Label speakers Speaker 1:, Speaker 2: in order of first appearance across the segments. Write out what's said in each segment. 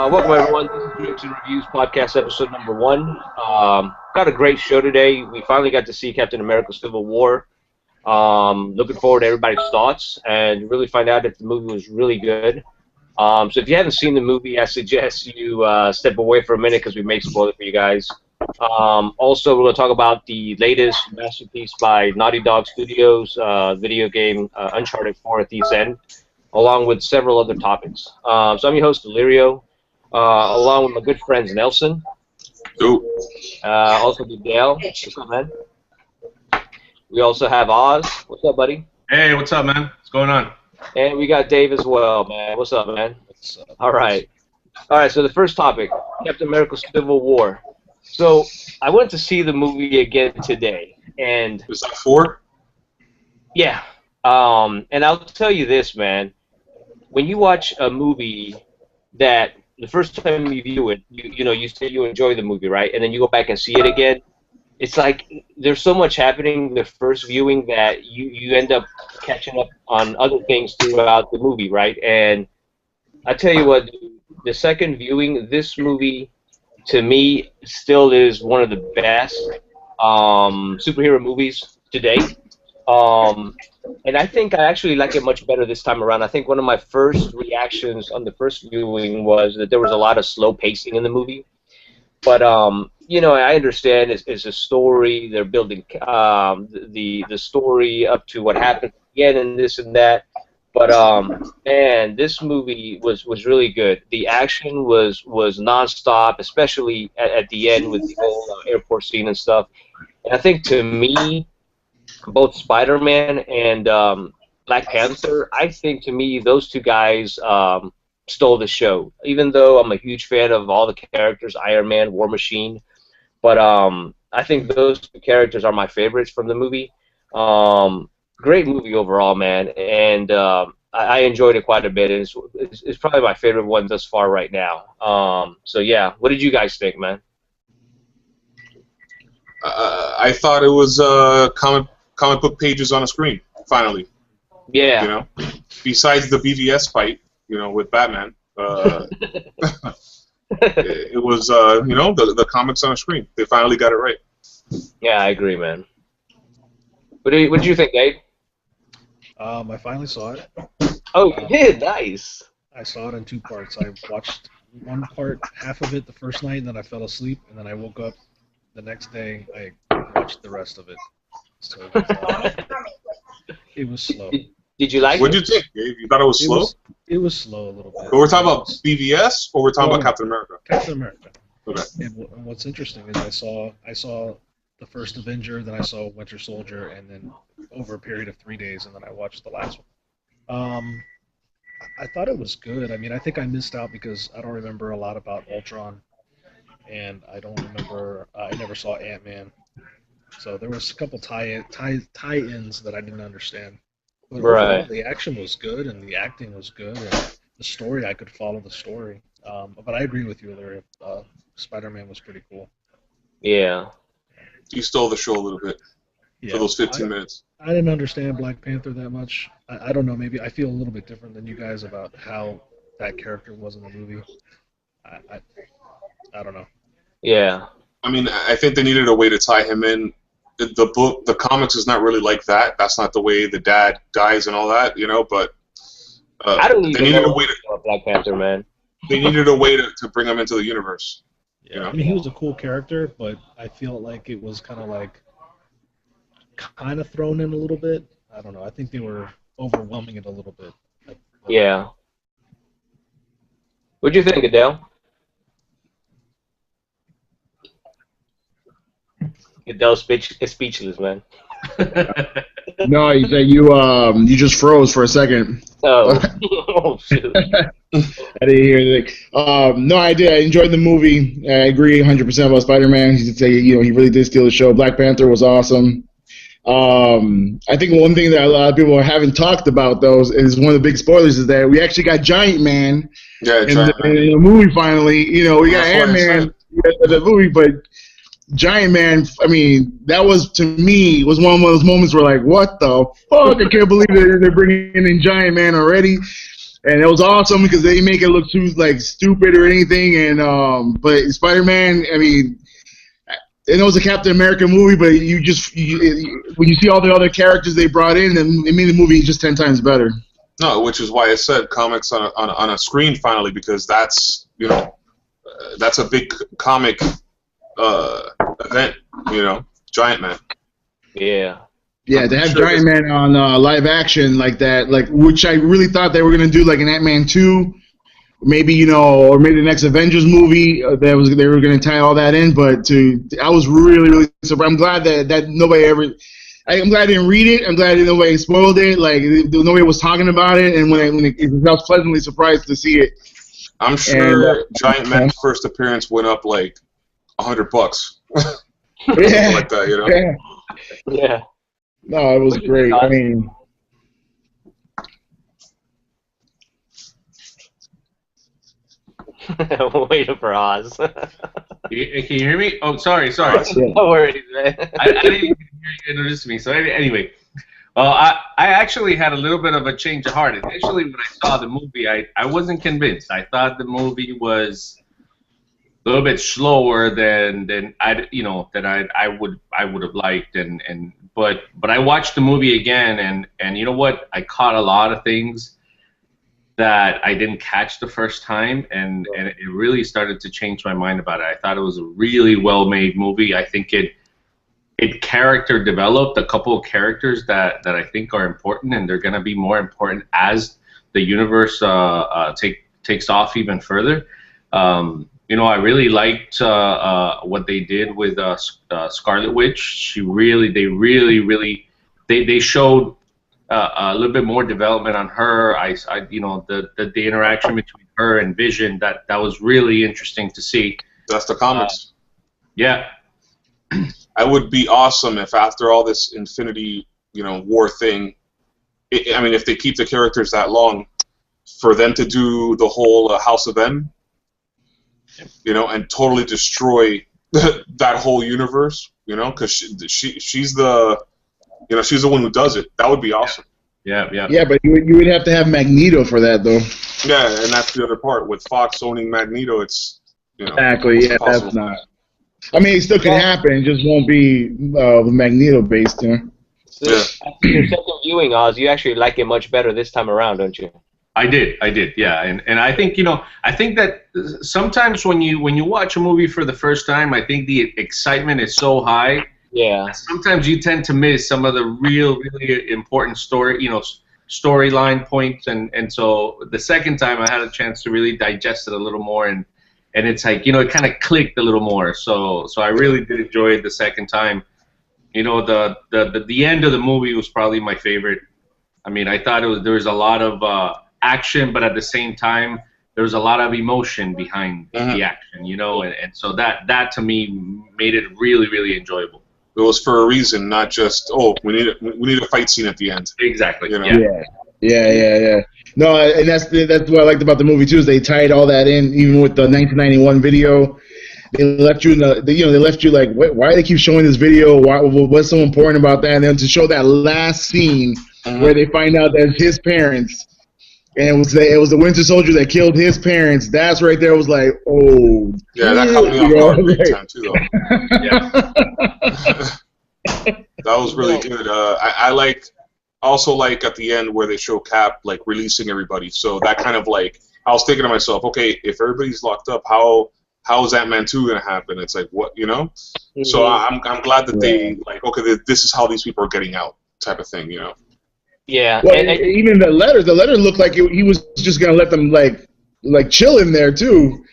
Speaker 1: Welcome everyone. This is Drinks and Reviews podcast episode number 1. Got a great show today. We finally got to see Captain America: Civil War. Looking forward to everybody's thoughts and really find out if the movie was really good. So if you haven't seen the movie, I suggest you step away for a minute because we may spoil it for you guys. Also, we're going to talk about the latest masterpiece by Naughty Dog Studios, video game Uncharted 4 at Thief's End, along with several other topics. So I'm your host, Delirio, along with my good friends Nelson. Also Dale. What's up, man? We also have Oz. What's up, buddy?
Speaker 2: Hey, what's up, man? What's going on?
Speaker 1: And we got Dave as well, man. What's up, man?
Speaker 3: What's up?
Speaker 1: All right. So the first topic, Captain America: Civil War. So I went to see the movie again today, and
Speaker 2: Was that 4?
Speaker 1: yeah. And I'll tell you this, man. When you watch a movie that the first time you view it, you say you enjoy the movie, right? And then you go back and see it again. It's like there's so much happening the first viewing that you end up catching up on other things throughout the movie, right? And I tell you what, the second viewing, this movie, to me, still is one of the best superhero movies to date. And I think I actually like it much better this time around. I think one of my first reactions on the first viewing was that there was a lot of slow pacing in the movie. But I understand it's a story. They're building the story up to what happened again and this and that. But man, this movie was really good. The action was nonstop, especially at the end with the whole airport scene and stuff. And I think to me, both Spider-Man and Black Panther, I think to me those two guys stole the show. Even though I'm a huge fan of all the characters, Iron Man, War Machine, but I think those two characters are my favorites from the movie. Great movie overall, man, and I enjoyed it quite a bit. And it's probably my favorite one thus far right now. So yeah, what did you guys think, man?
Speaker 2: I thought it was comic book pages on a screen, finally.
Speaker 1: Yeah.
Speaker 2: Besides the BVS fight, with Batman, it was, the comics on a screen. They finally got it right.
Speaker 1: Yeah, I agree, man. What did you think, Dave?
Speaker 3: I finally saw it.
Speaker 1: Oh, you did? Nice.
Speaker 3: I saw it in 2 parts. I watched one part, half of it the first night, and then I fell asleep, and then I woke up the next day. I watched the rest of it. So it was slow.
Speaker 1: Did you like it?
Speaker 2: What did you think, Dave? You thought it was slow?
Speaker 3: It was slow a little bit.
Speaker 2: But we're talking about BVS, or we're talking about Captain America?
Speaker 3: Captain America.
Speaker 2: Okay.
Speaker 3: And what's interesting is I saw the first Avenger, then I saw Winter Soldier, and then over a period of 3 days, and then I watched the last one. I thought it was good. I mean, I think I missed out because I don't remember a lot about Ultron, and I don't remember. I never saw Ant-Man, so there was a couple tie-ins that I didn't understand. But overall, the action was good, and the acting was good, and the story, I could follow the story. But I agree with you, Larry. Spider-Man was pretty cool.
Speaker 1: Yeah.
Speaker 2: You stole the show a little bit for those 15 minutes.
Speaker 3: I didn't understand Black Panther that much. I don't know, maybe I feel a little bit different than you guys about how that character was in the movie. I don't know.
Speaker 1: Yeah.
Speaker 2: I mean, I think they needed a way to tie him in. The comics is not really like that. That's not the way the dad dies and all that, but
Speaker 1: I don't even know
Speaker 2: a way to
Speaker 1: Black Panther, man.
Speaker 2: They needed a way to bring him into the universe.
Speaker 3: Yeah, I mean, he was a cool character, but I feel like it was kind of thrown in a little bit. I don't know. I think they were overwhelming it a little bit.
Speaker 1: Yeah. What'd you think, Adele? Adele's speechless, man.
Speaker 4: No, you said you just froze for a second.
Speaker 1: Oh, oh shoot.
Speaker 4: I didn't hear anything. No, I did. I enjoyed the movie. I agree 100% about Spider-Man. He did say, he really did steal the show. Black Panther was awesome. I think one thing that a lot of people haven't talked about, though, is one of the big spoilers is that we actually got Giant Man in the movie finally. We got Ant-Man in the movie, but Giant Man, I mean, that was, to me, was one of those moments where, like, what the fuck? I can't believe they're bringing in Giant Man already. And it was awesome because they make it look too like stupid or anything. And but Spider-Man, I mean, I know it was a Captain America movie, but when you see all the other characters they brought in, then it made the movie just 10 times better.
Speaker 2: No, which is why I said comics on a screen finally, because that's that's a big comic event, Giant Man.
Speaker 1: Yeah.
Speaker 4: Yeah, to have Giant Man on live action like that, which I really thought they were gonna do like an Ant-Man 2, maybe or maybe the next Avengers movie they were gonna tie all that in. But I was really surprised. I'm glad that nobody ever. I'm glad I didn't read it. I'm glad nobody spoiled it. Like nobody was talking about it, and I was pleasantly surprised to see it.
Speaker 2: I'm sure Giant Man's first appearance went up like $100.
Speaker 4: Yeah,
Speaker 2: like that,
Speaker 1: Yeah.
Speaker 4: No, it was great. I mean,
Speaker 1: waiting for Oz.
Speaker 5: Can you hear me? Oh, sorry.
Speaker 1: No worries, man.
Speaker 5: I didn't even hear you introduce me. So anyway, well, I actually had a little bit of a change of heart. Initially, when I saw the movie, I wasn't convinced. I thought the movie was a little bit slower than I would have liked, but I watched the movie again, and you know what? I caught a lot of things that I didn't catch the first time, and it really started to change my mind about it. I thought it was a really well-made movie. I think it character developed a couple of characters that I think are important, and they're going to be more important as the universe takes off even further. I really liked what they did with Scarlet Witch. They showed a little bit more development on her. The interaction between her and Vision, that was really interesting to see.
Speaker 2: That's the comics.
Speaker 5: Yeah.
Speaker 2: I would be awesome if after all this Infinity, War thing, if they keep the characters that long, for them to do the whole House of M, and totally destroy that whole universe, because she's the one who does it. That would be awesome.
Speaker 5: Yeah.
Speaker 4: Yeah, but you would have to have Magneto for that, though.
Speaker 2: Yeah, and that's the other part. With Fox owning Magneto, it's
Speaker 4: exactly. Yeah,
Speaker 2: impossible.
Speaker 4: that's not. I mean, it still could happen. It just won't be Magneto based,
Speaker 2: Yeah.
Speaker 1: After your second viewing, Oz, you actually like it much better this time around, don't you?
Speaker 5: I did, yeah, and I think I think that sometimes when you watch a movie for the first time, I think the excitement is so high.
Speaker 1: Yeah.
Speaker 5: Sometimes you tend to miss some of the really important storyline points, and so the second time I had a chance to really digest it a little more, and it's like it kind of clicked a little more. So I really did enjoy it the second time. The end of the movie was probably my favorite. I mean, I thought there was a lot of action, but at the same time, there was a lot of emotion behind the action, and so that to me made it really enjoyable.
Speaker 2: It was for a reason, not just we need a fight scene at the end.
Speaker 5: Exactly.
Speaker 4: Yeah. No, and that's what I liked about the movie too, is they tied all that in, even with the 1991 video. They left you they left you like, why do they keep showing this video? What's so important about that? And then to show that last scene where they find out that it's his parents. And it was the Winter Soldier that killed his parents. That's right there. Was like, oh.
Speaker 2: Yeah, that caught me off guard big time too, though. That was really good. I also like at the end where they show Cap like releasing everybody. So that kind of like, I was thinking to myself, okay, if everybody's locked up, how is Ant-Man 2 gonna happen? It's like, what, So I'm glad that they like, okay, this is how these people are getting out, type of thing,
Speaker 1: Yeah,
Speaker 4: well, and even the letter looked like he was just gonna let them like chill in there too.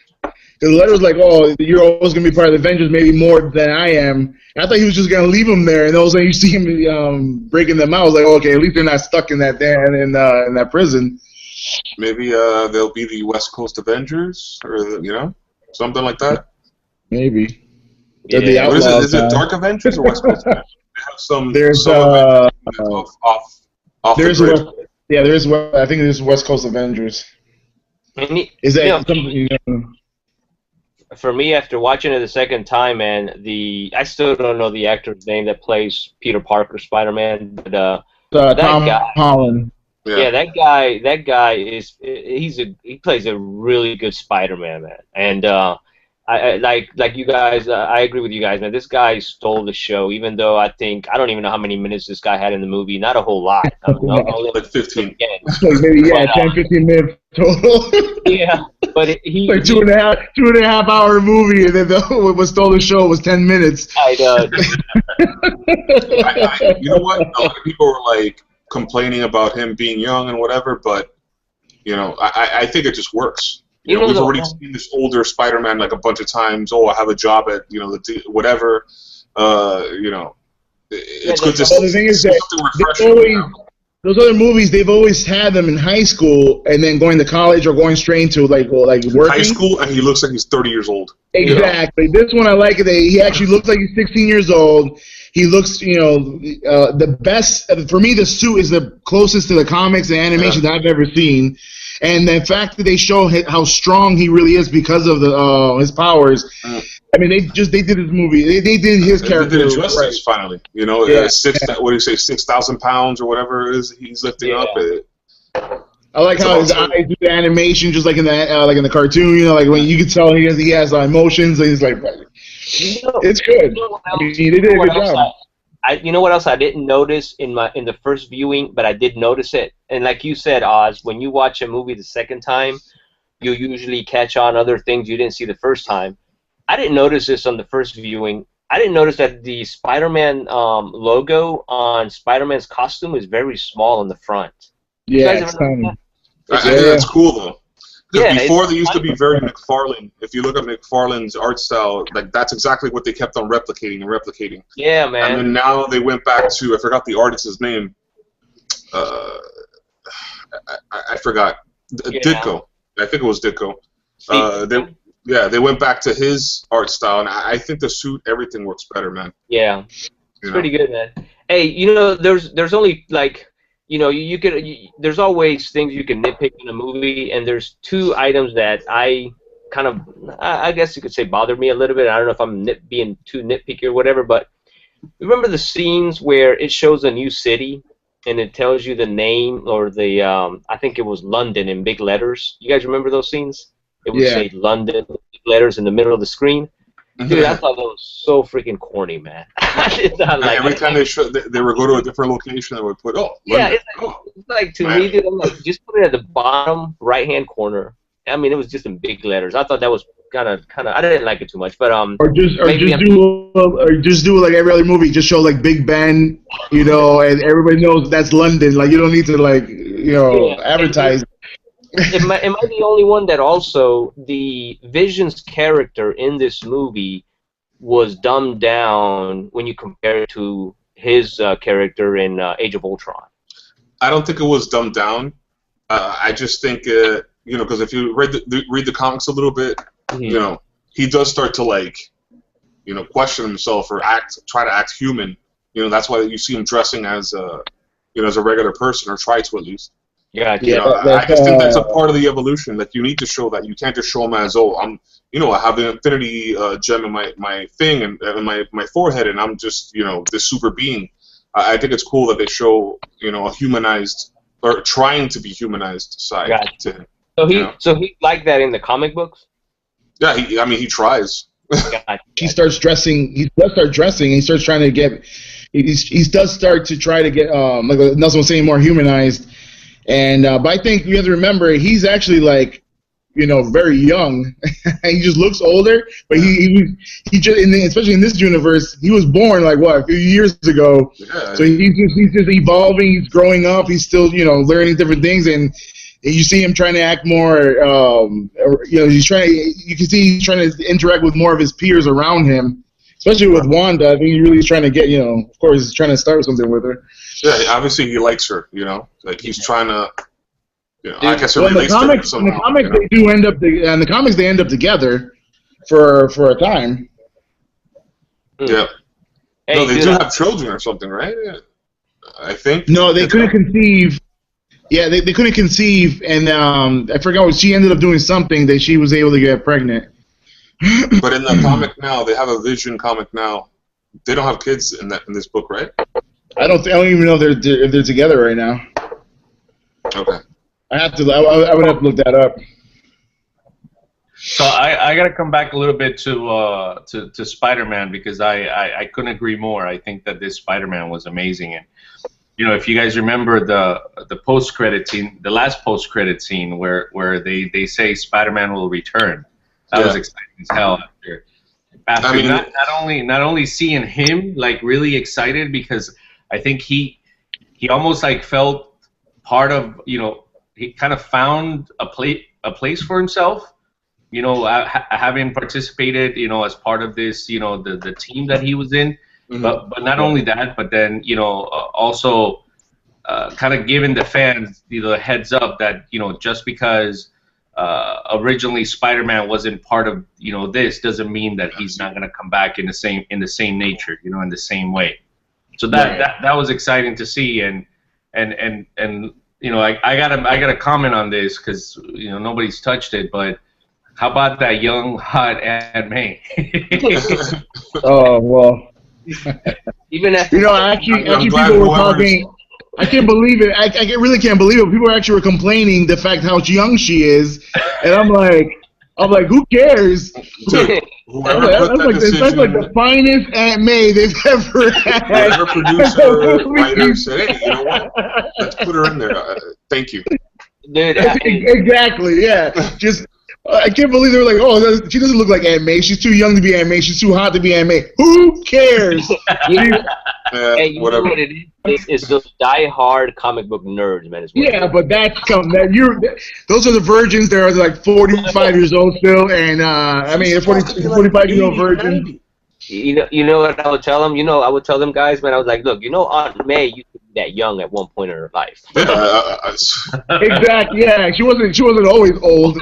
Speaker 4: The letter was like, "Oh, you're always gonna be part of the Avengers, maybe more than I am." I thought he was just gonna leave them there, and all of a sudden you see him breaking them out. I was like, "Okay, at least they're not stuck in that in that prison."
Speaker 2: Maybe they'll be the West Coast Avengers, or something like that.
Speaker 4: Maybe.
Speaker 1: Yeah.
Speaker 4: The Outlaws,
Speaker 2: is it Dark Avengers or West Coast Avengers? They have some.
Speaker 4: There's
Speaker 2: off
Speaker 4: there is
Speaker 2: the grid.
Speaker 4: there is. I think there's West Coast Avengers. Is that something?
Speaker 1: For me, after watching it the second time, man, I still don't know the actor's name that plays Peter Parker, Spider-Man, but that
Speaker 4: Tom
Speaker 1: guy.
Speaker 4: Holland.
Speaker 1: Yeah, that guy is he plays a really good Spider-Man, man. And I like you guys. I agree with you guys, man. This guy stole the show. Even though I don't even know how many minutes this guy had in the movie. Not a whole lot. Only
Speaker 2: Like 15.
Speaker 4: Like maybe
Speaker 1: But,
Speaker 4: 10, 15 minutes total.
Speaker 1: yeah, but he
Speaker 4: Like two and a half hour movie, and then what stole the show was 10 minutes.
Speaker 2: You know what? A lot of people were like complaining about him being young and whatever, but you know, I think it just works. You know, we've already seen this older Spider-Man like a bunch of times. Oh, I have a job at whatever. You know, it's good to see.
Speaker 4: The thing is that those other movies, they've always had them in high school and then going to college or going straight into like working.
Speaker 2: High school, and he looks like he's 30 years old.
Speaker 4: Exactly. You know? This one, I like it. He actually looks like he's 16 years old. He looks, the best. For me, the suit is the closest to the comics and animation that I've ever seen. And the fact that they show how strong he really is because of his powers. I mean, they did this movie. They did his character.
Speaker 2: They did it justice finally. You know, what do you say, 6,000 pounds or whatever it is he's lifting up.
Speaker 4: I like how his eyes do the animation, just like in the cartoon. You know, like when you can tell he has emotions. And he's like, it's good. I mean, they did a good job.
Speaker 1: You know what else I didn't notice in the first viewing, but I did notice it. And like you said, Oz, when you watch a movie the second time, you usually catch on other things you didn't see the first time. I didn't notice this on the first viewing. I didn't notice that the Spider-Man logo on Spider-Man's costume is very small in the front.
Speaker 4: Yeah, it's tiny.
Speaker 2: I think that's cool though. Because before they used to be very McFarlane. If you look at McFarlane's art style, like that's exactly what they kept on replicating.
Speaker 1: Yeah, man.
Speaker 2: And then now they went back to, I forgot the artist's name. I forgot. Ditko. I think it was Ditko. They went back to his art style, and I think the suit, everything works better, man.
Speaker 1: Yeah, it's pretty good, man. Hey, there's only like. There's always things you can nitpick in a movie, and there's two items that I guess you could say bothered me a little bit. I don't know if I'm being too nitpicky or whatever, but remember the scenes where it shows a new city and it tells you the name or the I think it was London in big letters. You guys remember those scenes? It would say London, big letters in the middle of the screen. Dude, I thought that was so freaking corny, man. I did not like
Speaker 2: every time they would go to a different location, they would put,
Speaker 1: it's like to me, dude, I'm like, just put it at the bottom right-hand corner. I mean, it was just in big letters. I thought that was kind of. I didn't like it too much, but
Speaker 4: or just do like every other movie. Just show like Big Ben, and everybody knows that's London. Like you don't need to advertise.
Speaker 1: Am I the only one that also the Vision's character in this movie was dumbed down when you compare it to his character in Age of Ultron?
Speaker 2: I don't think it was dumbed down. I just think because if you read the comics a little bit, he does start to question himself or try to act human. That's why you see him dressing as as a regular person, or try to at least.
Speaker 1: Yeah,
Speaker 2: I just think that's a part of the evolution that you need to show. That you can't just show him as, I have an infinity gem in my thing and my forehead, and I'm just this super being. I think it's cool that they show a humanized or trying to be humanized side to him.
Speaker 4: So
Speaker 1: he like that in the comic books.
Speaker 2: Yeah, he tries.
Speaker 4: He starts dressing. He does start dressing. And he starts trying to get. He does start to try to get like Nelson was saying, more humanized. And but I think you have to remember he's actually very young. He just looks older, but he just especially in this universe, he was born a few years ago. Yeah. So he's just evolving. He's growing up. He's still learning different things, and you see him trying to act more. He's trying. You can see he's trying to interact with more of his peers around him, especially with Wanda. I think he really is trying to get. Of course, he's trying to start something with her.
Speaker 2: Yeah, obviously he likes her, he's trying to, I guess
Speaker 4: in the comics, in the comics they end up together for a time.
Speaker 2: Yeah. Hey, no, they do have children or something, right? I think.
Speaker 4: No, they couldn't conceive. Yeah, they couldn't conceive, and I forgot what she ended up doing something that she was able to get pregnant.
Speaker 2: But in the comic now, they have a Vision comic now. They don't have kids in this book, right?
Speaker 4: I don't even know if they're together right now.
Speaker 2: Okay.
Speaker 4: I would have to look that up.
Speaker 5: So I got to come back a little bit to Spider-Man because I couldn't agree more. I think that this Spider-Man was amazing, and if you guys remember the post-credit scene, the last post-credit scene where they say Spider-Man will return, that was exciting as hell. After not only seeing him like really excited, because I think he almost like felt part of, he kind of found a place for himself. Having participated, as part of this, the team that he was in, but not only that, but then, also kind of giving the fans the heads up that, just because originally Spider-Man wasn't part of, this doesn't mean that he's not going to come back in the same nature, in the same way. So that was exciting to see, and I gotta comment on this because nobody's touched it, but. How about that young, hot Aunt May?
Speaker 4: Oh, well.
Speaker 1: Even after
Speaker 4: actually people were talking. I can't believe it. I really can't believe it. People actually were complaining the fact how young she is, and I'm like, who cares?
Speaker 2: Dude,
Speaker 4: that's like the finest Aunt May they've ever had.
Speaker 2: Whoever producer, writer said, hey, you know what? Let's put her in there. Thank you.
Speaker 1: Dude,
Speaker 4: exactly. Yeah. Just. I can't believe they were like, oh, she doesn't look like Aunt May. She's too young to be Aunt May. She's too hot to be Aunt May. Who cares?
Speaker 1: Hey, you know what it is? It's those die-hard comic book nerds, man.
Speaker 4: Yeah, but those are the virgins. They're like 45 years old still, and 45-year-old virgin.
Speaker 1: You know what I would tell them? I would tell them guys, man. I was like, look, Aunt May used to be that young at one point in her life.
Speaker 4: Exactly. Yeah, she wasn't always old.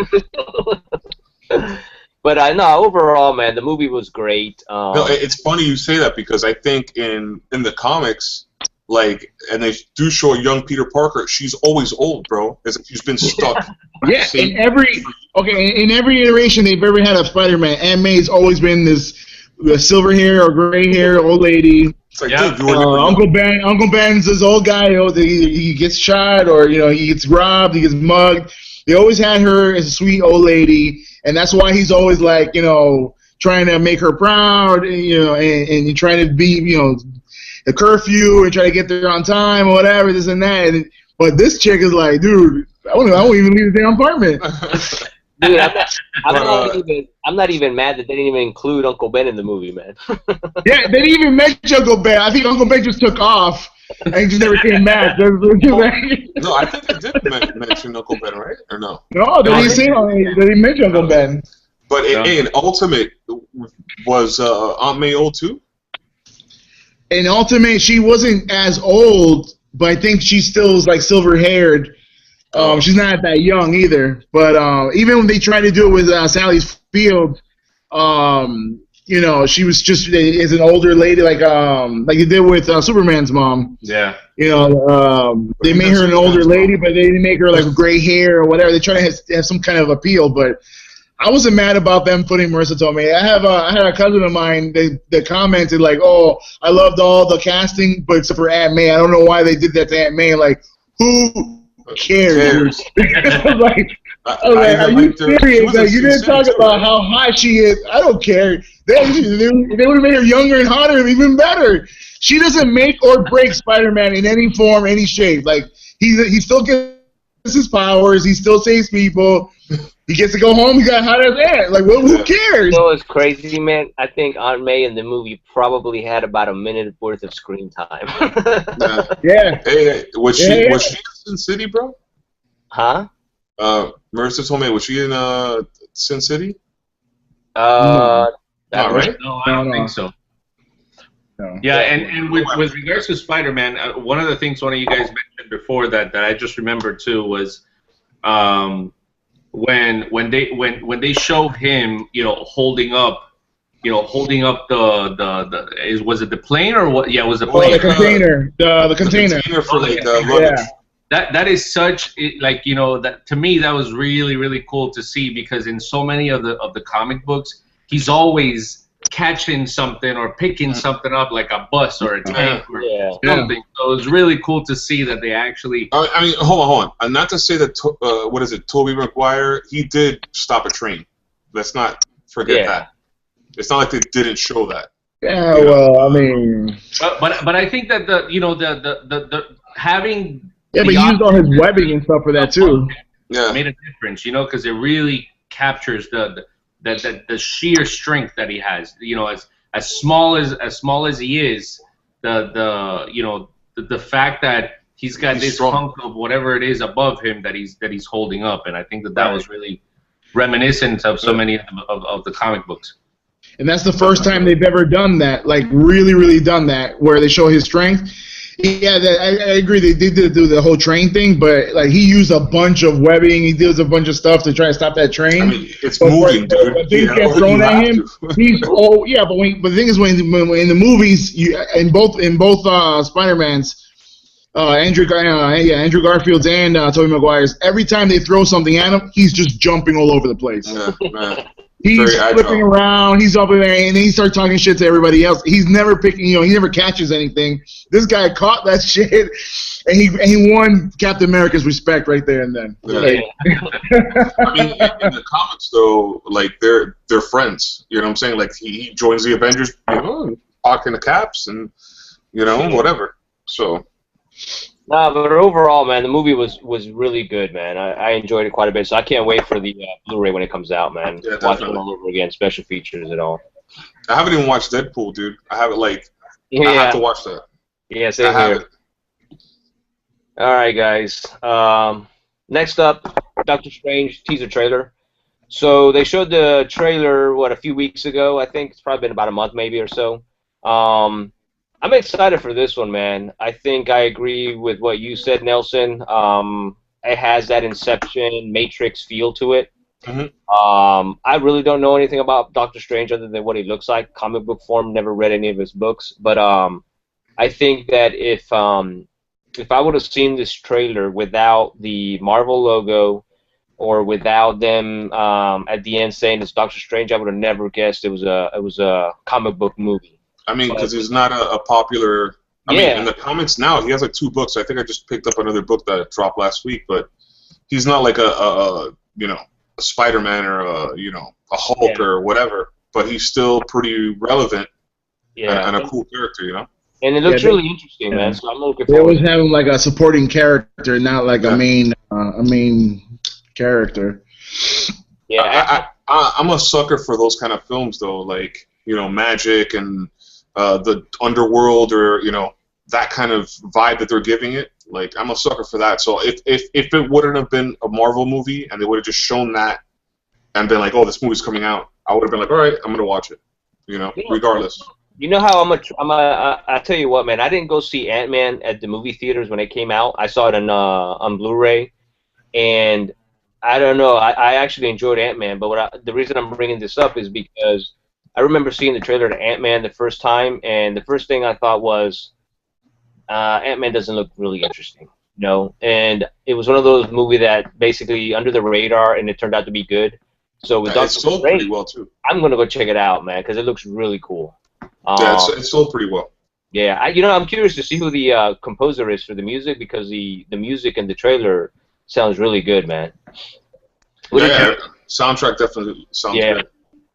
Speaker 1: But overall, man, the movie was great.
Speaker 2: No, it's funny you say that because I think in the comics, and they do show a young Peter Parker, she's always old, bro. As if she's been stuck.
Speaker 4: Yeah, in every iteration they've ever had of Spider-Man, Aunt May's always been this silver hair or gray hair old lady.
Speaker 2: Like,
Speaker 4: Uncle Ben's this old guy. He gets shot or he gets robbed, he gets mugged. They always had her as a sweet old lady, and that's why he's always like trying to make her proud, and trying to be the curfew and try to get there on time or whatever, this and that. But this chick is like, dude, I won't even leave the damn apartment.
Speaker 1: Dude, I'm not even mad that they didn't even include Uncle Ben in the movie, man.
Speaker 4: Yeah, they didn't even mention Uncle Ben. I think Uncle Ben just took off and just never came back.
Speaker 2: No, I think they did mention Uncle Ben, right? Or no?
Speaker 4: No, they didn't mention Uncle Ben.
Speaker 2: But in Ultimate, was Aunt May old too?
Speaker 4: In Ultimate, she wasn't as old, but I think she still is like silver-haired. She's not that young either, but even when they tried to do it with Sally Field, she was just as an older lady, like they did with Superman's mom.
Speaker 5: Yeah.
Speaker 4: They made her an older lady, but they didn't make her like gray hair or whatever. They try to have some kind of appeal, but I wasn't mad about them putting Marissa Tomei. I had a cousin of mine that commented like, "Oh, I loved all the casting, but except for Aunt May. I don't know why they did that to Aunt May. Like, who cares?" I was like, are you serious? Like, you didn't talk about how hot she is. I don't care. They would have made her younger and hotter, even better. She doesn't make or break Spider-Man in any form, any shape. Like, he still gets his powers. He still saves people. He gets to go home. He got hot as that. Like, who cares?
Speaker 1: It's crazy, man. I think Aunt May in the movie probably had about a minute worth of screen time.
Speaker 4: Yeah.
Speaker 2: Hey, was she in Sin City, bro?
Speaker 1: Huh?
Speaker 2: Marissa Tomei, was she in Sin City?
Speaker 5: Not right? No, I don't think so. No. Yeah, and with regards to Spider-Man, one of the things one of you guys mentioned before that I just remembered too was when they showed him, holding up the was it the plane or what? Yeah, it was the plane.
Speaker 4: The container. The container.
Speaker 2: For luggage.
Speaker 5: That is such that to me that was really, really cool to see, because in so many of the comic books he's always catching something or picking something up like a bus or a tank or something. So it was really cool to see that they actually.
Speaker 2: I mean, hold on. And not to say that Tobey Maguire, he did stop a train. Let's not forget that. It's not like they didn't show that.
Speaker 4: Yeah, well, I mean.
Speaker 5: But I think that the having.
Speaker 4: Yeah, but he used all his webbing and stuff for that too.
Speaker 5: Yeah, made a difference, because it really captures the sheer strength that he has. As small as he is, the fact that he's got this hunk of whatever it is above him that he's holding up, and I think that was really reminiscent of so many of the comic books.
Speaker 4: And that's the first time they've ever done that, like really, really done that, where they show his strength. Yeah, I agree. They did do the whole train thing, but like he used a bunch of webbing. He did a bunch of stuff to try to stop that train.
Speaker 2: I mean, it's moving, dude.
Speaker 4: When things get thrown at him, he's but the thing is, when in the movies, in both Spider-Mans, Andrew Garfield's and Tobey Maguire's, every time they throw something at him, he's just jumping all over the place.
Speaker 2: Yeah, man.
Speaker 4: He's flipping around. He's up in there, and then he starts talking shit to everybody else. He's never picking. He never catches anything. This guy caught that shit, and he won Captain America's respect right there and then.
Speaker 2: Yeah. I mean, in the comics though, like they're friends. You know what I'm saying? Like he joins the Avengers, talking to Caps, and whatever. So.
Speaker 1: Nah, but overall, man, the movie was really good, man. I enjoyed it quite a bit, so I can't wait for the Blu-ray when it comes out, man.
Speaker 2: Yeah,
Speaker 1: watch it all over again, special features and all.
Speaker 2: I haven't even watched Deadpool, dude. I have it I have to watch that.
Speaker 1: Yeah, same here. All right, guys. Next up, Doctor Strange teaser trailer. So they showed the trailer, a few weeks ago, I think. It's probably been about a month maybe or so. I'm excited for this one, man. I think I agree with what you said, Nelson. It has that Inception, Matrix feel to it.
Speaker 2: Mm-hmm.
Speaker 1: I really don't know anything about Doctor Strange other than what he looks like. Comic book form, never read any of his books. But I think that if I would have seen this trailer without the Marvel logo or without them at the end saying it's Doctor Strange, I would have never guessed it was a comic book movie.
Speaker 2: I mean, because he's not a popular. I mean, in the comics now, he has 2 books. I think I just picked up another book that dropped last week, but he's not like a Spider-Man or a Hulk or whatever. But he's still pretty relevant and a cool character,
Speaker 1: And it looks really interesting, man. So I'm looking
Speaker 4: They
Speaker 1: forward.
Speaker 4: always have him like a supporting character, not like a main character.
Speaker 1: Yeah,
Speaker 2: I'm a sucker for those kind of films, though, like magic and. The underworld or that kind of vibe that they're giving it, like I'm a sucker for that. So if it wouldn't have been a Marvel movie and they would have just shown that and been like, oh, this movie's coming out, I would have been like, all right, I'm gonna watch it, regardless.
Speaker 1: You know how I tell you what, man. I didn't go see Ant-Man at the movie theaters when it came out. I saw it on Blu-ray, and I don't know. I actually enjoyed Ant-Man, but the reason I'm bringing this up is because I remember seeing the trailer to Ant-Man the first time, and the first thing I thought was, Ant-Man doesn't look really interesting, And it was one of those movies that basically under the radar, and it turned out to be good. So with Doctor
Speaker 2: Strange, sold pretty well too.
Speaker 1: I'm gonna go check it out, man, because it looks really cool.
Speaker 2: It sold pretty well.
Speaker 1: Yeah, I'm curious to see who the composer is for the music because the music in the trailer sounds really good, man.
Speaker 2: Soundtrack definitely sounds good.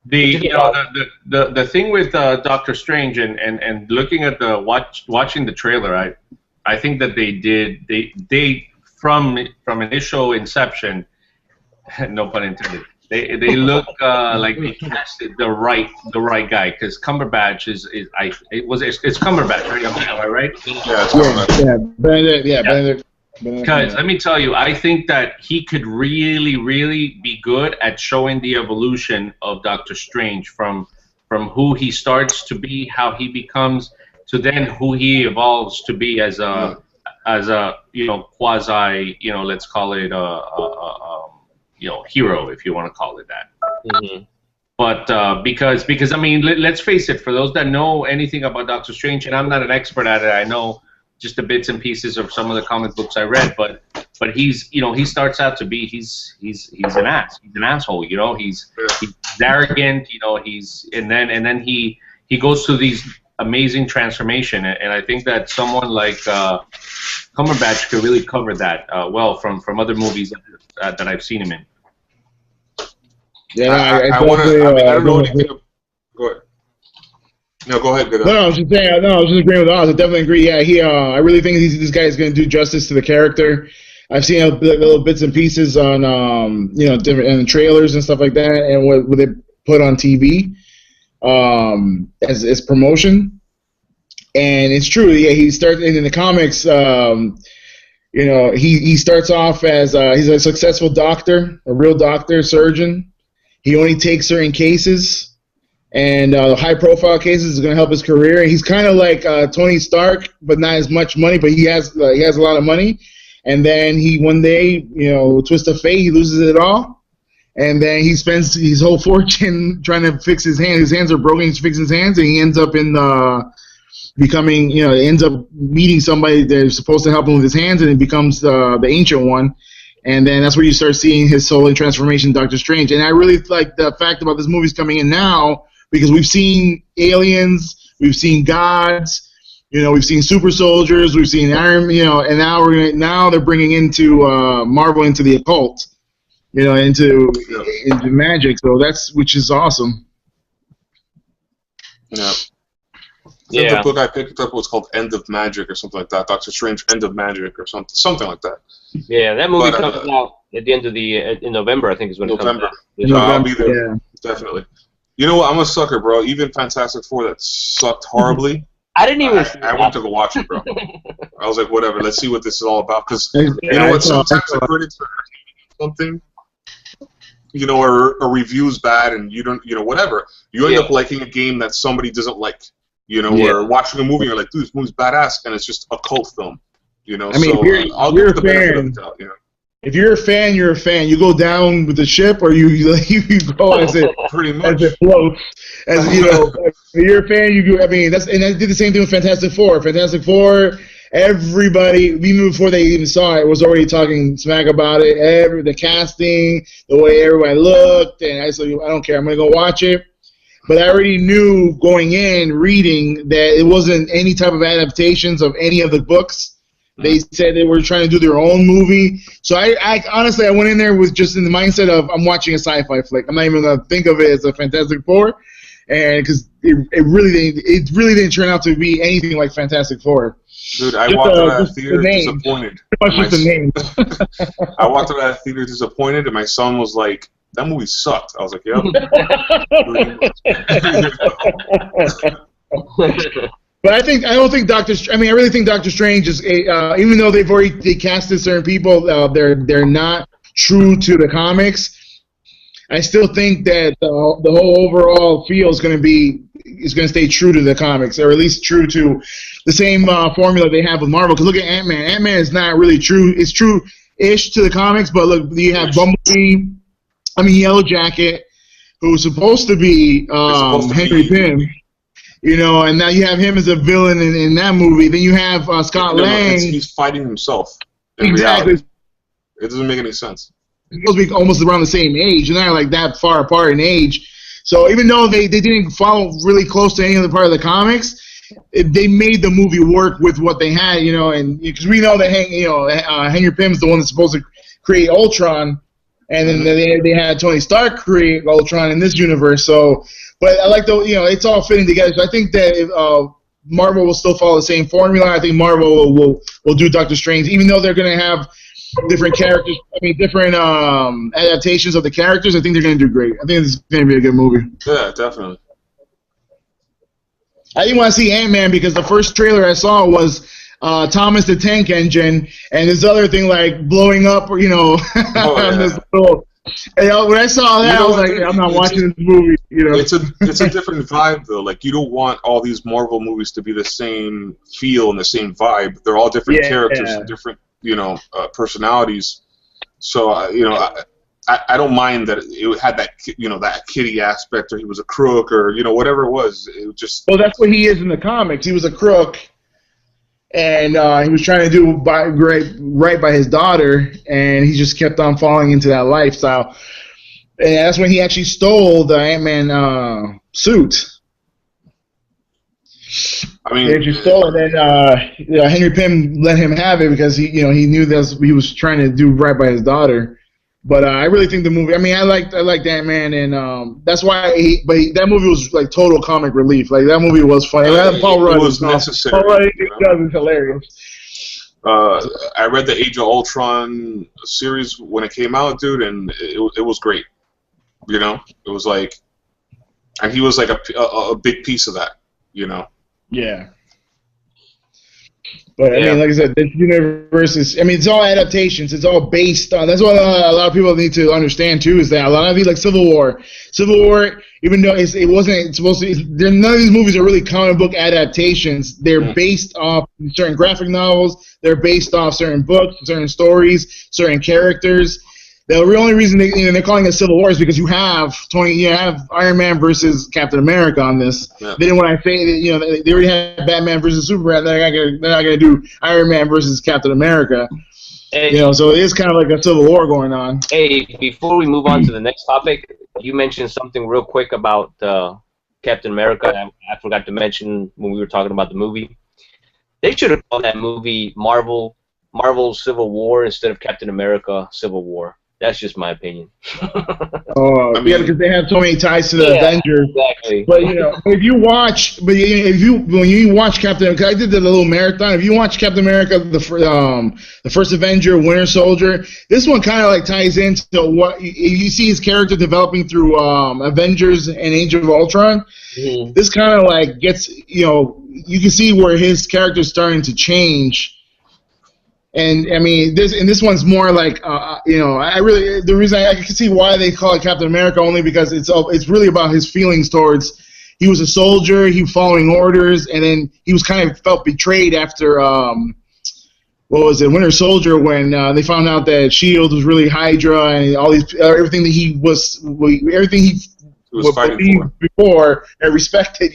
Speaker 5: The thing with Doctor Strange and looking at watching the trailer, I think that they from initial inception, no pun intended. They look like they casted the right guy because Cumberbatch it's Cumberbatch, right? Am I right?
Speaker 2: Yeah, it's Cumberbatch.
Speaker 4: Benedict.
Speaker 5: Because let me tell you, I think that he could really, really be good at showing the evolution of Doctor Strange from who he starts to be, how he becomes, to then who he evolves to be as a quasi, let's call it hero, if you want to call it that.
Speaker 1: Mm-hmm.
Speaker 5: But because I mean, let's face it, for those that know anything about Doctor Strange, and I'm not an expert at it, I know just the bits and pieces of some of the comic books I read, but he's he starts out to be he's an ass, he's an asshole, he's arrogant. And then he goes through these amazing transformation, and I think that someone like Cumberbatch could really cover that well from other movies that I've seen him in.
Speaker 2: Yeah, I want to. I don't know anything. Go ahead. No, go ahead.
Speaker 4: No, I was just saying. No, I was just agreeing with Oz. I definitely agree. Yeah, I really think this guy is going to do justice to the character. I've seen little bits and pieces on, different and trailers and stuff like that, and what they put on TV as promotion. And it's true. Yeah, he starts in the comics. He starts off as he's a successful doctor, a real doctor, surgeon. He only takes certain cases, and high-profile cases is going to help his career. He's kind of like Tony Stark, but not as much money. But he has a lot of money. And then one day, twist of fate, he loses it all. And then he spends his whole fortune trying to fix his hands. His hands are broken. He's fixing his hands, and he ends up ends up meeting somebody that's supposed to help him with his hands, and it becomes the Ancient One. And then that's where you start seeing his soul and transformation, Doctor Strange. And I really like the fact about this movie's coming in now, because we've seen aliens, we've seen gods, we've seen super soldiers, we've seen Iron, and now they're bringing into Marvel into the occult, into magic. So which is awesome.
Speaker 2: Yeah. The book I picked up was called End of Magic or something like that. Doctor Strange End of Magic or something like that.
Speaker 1: Yeah, that movie comes out at the end of in November, I think is when it comes out.
Speaker 2: I'll be there, definitely. You know what? I'm a sucker, bro. Even Fantastic Four that sucked horribly.
Speaker 1: I didn't even.
Speaker 2: I went to go watch it, bro. I was like, whatever. Let's see what this is all about. Because you know what? Sometimes the critics are something, or a review's bad, and you don't, whatever. You end up liking a game that somebody doesn't like. Or watching a movie, you're like, dude, this movie's badass, and it's just a cult film.
Speaker 4: I mean, if you're a fan, if you're a fan, you're a fan. You go down with the ship, or you go as it
Speaker 2: pretty much
Speaker 4: as it floats. If you're a fan, you go. I mean, and I did the same thing with Fantastic Four. Fantastic Four, everybody, even before they even saw it, was already talking smack about it. The casting, the way everybody looked, and I said, I don't care. I'm gonna go watch it. But I already knew going in, reading, that it wasn't any type of adaptations of any of the books. They said they were trying to do their own movie. So I honestly, I went in there with just in the mindset of I'm watching a sci-fi flick. I'm not even going to think of it as a Fantastic Four, and because it really didn't turn out to be anything like Fantastic Four.
Speaker 2: Dude, I walked out of that theater disappointed. I walked out of that theater disappointed, and my son was like, that movie sucked. I was like, yep.
Speaker 4: But I really think Doctor Strange is even though they casted certain people, they're not true to the comics. I still think that the whole overall feel is going to stay true to the comics, or at least true to the same formula they have with Marvel. Because look at Ant-Man. Ant-Man is not really true. It's true-ish to the comics, but look, you have Bumblebee. Yellow Jacket, who was supposed to be Henry Pym, and now you have him as a villain in that movie. Then you have Scott Lang.
Speaker 2: He's fighting himself.
Speaker 4: Exactly.
Speaker 2: Reality. It doesn't make any sense.
Speaker 4: They're supposed to be almost around the same age, and they're like that far apart in age. So even though they didn't follow really close to any other part of the comics, they made the movie work with what they had, and because we know that Henry Pym's the one that's supposed to create Ultron. And then they had Tony Stark create Ultron in this universe. So, but I like it's all fitting together. So I think that Marvel will still follow the same formula. I think Marvel will do Doctor Strange, even though they're going to have different characters. Different adaptations of the characters. I think they're going to do great. I think it's going to be a good movie.
Speaker 2: Yeah, definitely.
Speaker 4: I didn't want to see Ant-Man because the first trailer I saw was Thomas the Tank Engine, and this other thing like blowing up, on this little. And when I saw that, I was like, I'm not watching this movie.
Speaker 2: It's a different vibe though. Like you don't want all these Marvel movies to be the same feel and the same vibe. They're all different characters and different, personalities. So I don't mind that it had that that kitty aspect, or he was a crook, or whatever it was. It was just.
Speaker 4: Well, that's what he is in the comics. He was a crook. And he was trying to do right by his daughter, and he just kept on falling into that lifestyle. And that's when he actually stole the Ant-Man suit.
Speaker 2: I mean,
Speaker 4: He actually stole it, and Henry Pym let him have it because he knew that he was trying to do right by his daughter. But I really think the movie. I mean, I liked Ant-Man, and that's why. That movie was like total comic relief. Like that movie was funny. Paul Rudd
Speaker 2: was necessary.
Speaker 4: Paul Rudd is hilarious.
Speaker 2: I read the Age of Ultron series when it came out, dude, and it was great. You know, it was like, and he was like a big piece of that. You know.
Speaker 4: Yeah. But I mean, like I said, this universe is. I mean, it's all adaptations. It's all based on. That's what a lot of people need to understand too. Is that a lot of these, like Civil War, even though it wasn't supposed to. None of these movies are really comic book adaptations. They're based off certain graphic novels. They're based off certain books, certain stories, certain characters. The only reason they're calling it Civil War is because you have Iron Man versus Captain America on this.
Speaker 2: Yeah.
Speaker 4: Then when I say that, they already have Batman versus Superman, they're not gonna do Iron Man versus Captain America.
Speaker 1: Hey,
Speaker 4: So it is kind of like a Civil War going on.
Speaker 1: Hey, before we move on to the next topic, you mentioned something real quick about Captain America. I forgot to mention when we were talking about the movie. They should have called that movie Marvel Civil War instead of Captain America Civil War. That's just my opinion.
Speaker 4: Because they have so many ties to the Avengers.
Speaker 1: Exactly.
Speaker 4: But when you watch Captain America, I did a little marathon. If you watch Captain America, the first Avenger, Winter Soldier, this one kind of like ties into what you see his character developing through Avengers and Age of Ultron. Mm-hmm. This kind of like gets you can see where his character's starting to change. And I mean, this one's more like, the reason I can see why they call it Captain America only because it's really about his feelings towards. He was a soldier, he was following orders, and then he was kind of felt betrayed after Winter Soldier when they found out that S.H.I.E.L.D. was really Hydra and all these everything that he was fighting before and respected,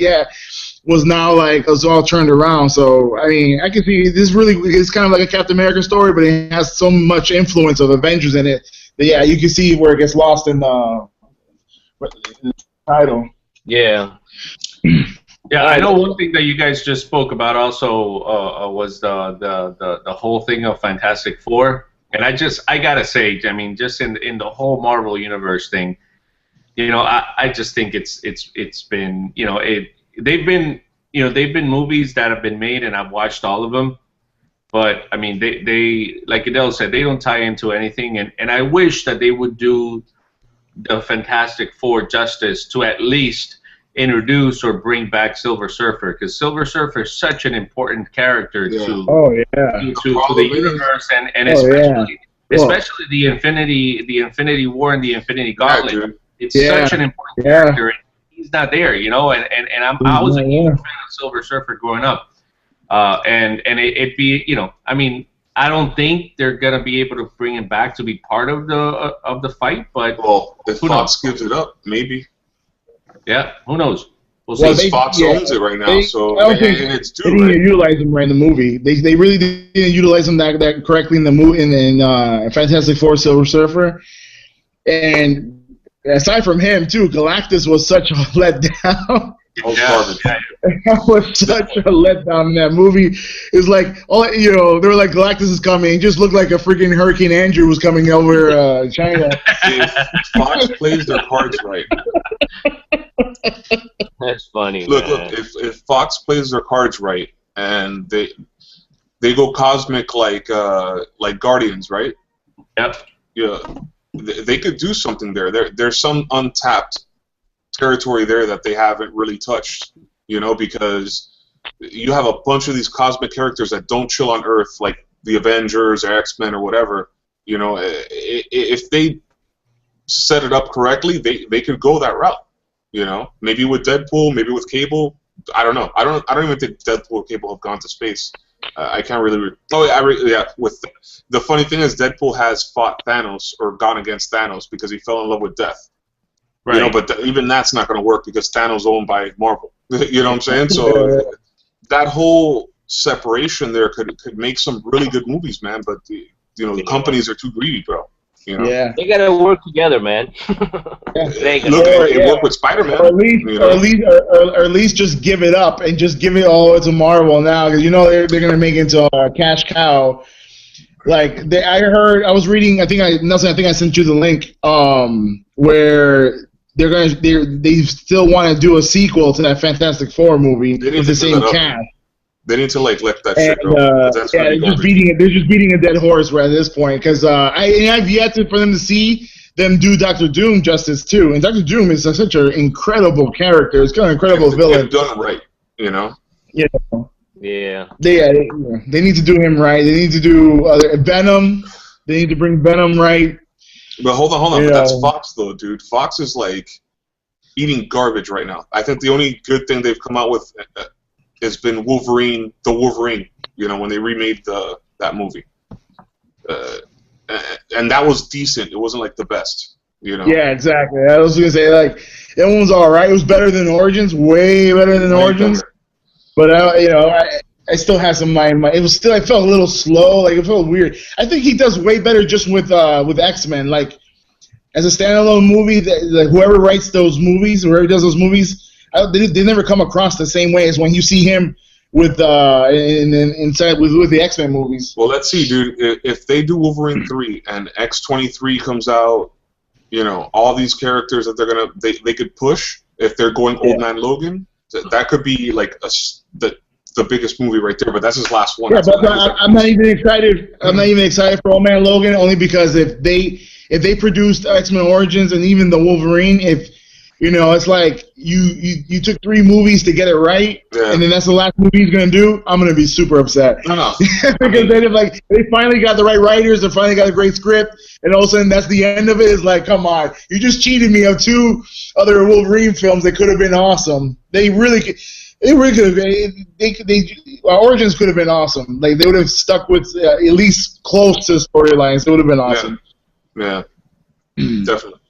Speaker 4: was now like was all turned around. So I mean, I can see this really is kind of like a Captain America story, but it has so much influence of Avengers in it that you can see where it gets lost in the title.
Speaker 5: Yeah. Yeah, I know one thing that you guys just spoke about also was the whole thing of Fantastic Four, and I gotta say, I mean, just in the whole Marvel Universe thing, I just think it's been they've been movies that have been made, and I've watched all of them. But I mean, they like Adele said, they don't tie into anything, and I wish that they would do the Fantastic Four justice to at least introduce or bring back Silver Surfer, because Silver Surfer is such an important character to the universe, and especially the Infinity War and the Infinity Gauntlet. It's such an important character. And he's not there, and I was a huge fan of Silver Surfer growing up, and it'd be, I mean, I don't think they're gonna be able to bring him back to be part of the fight, but
Speaker 2: if Fox gives it up, maybe.
Speaker 5: Yeah, who knows? We'll
Speaker 2: see. Fox owns it right now, so
Speaker 4: I don't think
Speaker 2: it's
Speaker 4: they didn't utilize him right in the movie. They really didn't utilize him that correctly in the movie in Fantastic Four: Silver Surfer, and. Aside from him, too, Galactus was such a letdown. That was such a letdown in that movie. It's like, they were like, Galactus is coming. He just looked like a freaking Hurricane Andrew was coming over China.
Speaker 2: If Fox plays their cards right.
Speaker 1: That's funny.
Speaker 2: Look, if Fox plays their cards right and they go cosmic like Guardians, right?
Speaker 5: Yep.
Speaker 2: Yeah. They could do something there. There's some untapped territory there that they haven't really touched, because you have a bunch of these cosmic characters that don't chill on Earth, like the Avengers or X-Men or whatever. If they set it up correctly, they could go that route. Maybe with Deadpool, maybe with Cable. I don't know. I don't even think Deadpool or Cable have gone to space. I can't really. With the funny thing is, Deadpool has fought Thanos or gone against Thanos because he fell in love with death. Right. But even that's not going to work because Thanos owned by Marvel. You know what I'm saying? So that whole separation there could make some really good movies, man. But the companies are too greedy, bro. You know?
Speaker 4: Yeah.
Speaker 1: They gotta work together, man.
Speaker 2: Look, it worked with Spider-Man.
Speaker 4: Or at least just give it up and just give it all to Marvel now, because they're gonna make it into a cash cow. Like I was reading. Nelson, I think I sent you the link. Where they still want to do a sequel to that Fantastic Four movie with the same cast.
Speaker 2: They need to let that shit go.
Speaker 4: They're just beating a dead horse right at this point, because I've yet for them to see them do Doctor Doom justice too, and Doctor Doom is such an incredible character. It's kind of an incredible villain.
Speaker 2: They've done right,
Speaker 4: Yeah.
Speaker 1: Yeah.
Speaker 4: They need to do him right. They need to do Venom. They need to bring Venom right.
Speaker 2: But hold on. But that's Fox, though, dude. Fox is like eating garbage right now. I think the only good thing they've come out with has been Wolverine, when they remade that movie. And that was decent. It wasn't like the best,
Speaker 4: Yeah, exactly. I was gonna say, like, that one was all right. It was better than Origins, way better than Origins.
Speaker 2: Better.
Speaker 4: But I still had some mind. It was still. I felt a little slow. Like, it felt weird. I think he does way better just with X-Men. Like, as a standalone movie, like, whoever writes those movies, whoever does those movies, they never come across the same way as when you see him with inside with the X-Men movies.
Speaker 2: Well, let's see, dude. If they do Wolverine 3 and X-23 comes out, all these characters that they could push if they're going Old Man Logan. That could be like the biggest movie right there, but that's his last one.
Speaker 4: Yeah, but I'm not even excited. I'm not even excited for Old Man Logan, only because if they produced X-Men Origins and even the Wolverine, it's like you took 3 movies to get it right, and then that's the last movie he's gonna do. I'm gonna be super upset.
Speaker 2: No.
Speaker 4: Because they finally got the right writers, they finally got a great script, and all of a sudden that's the end of it. It's like, come on, you just cheated me of 2 other Wolverine films that could have been awesome. They really could have. Origins could have been awesome. Like, they would have stuck with at least close to storylines. It would have been awesome.
Speaker 2: Yeah. Definitely.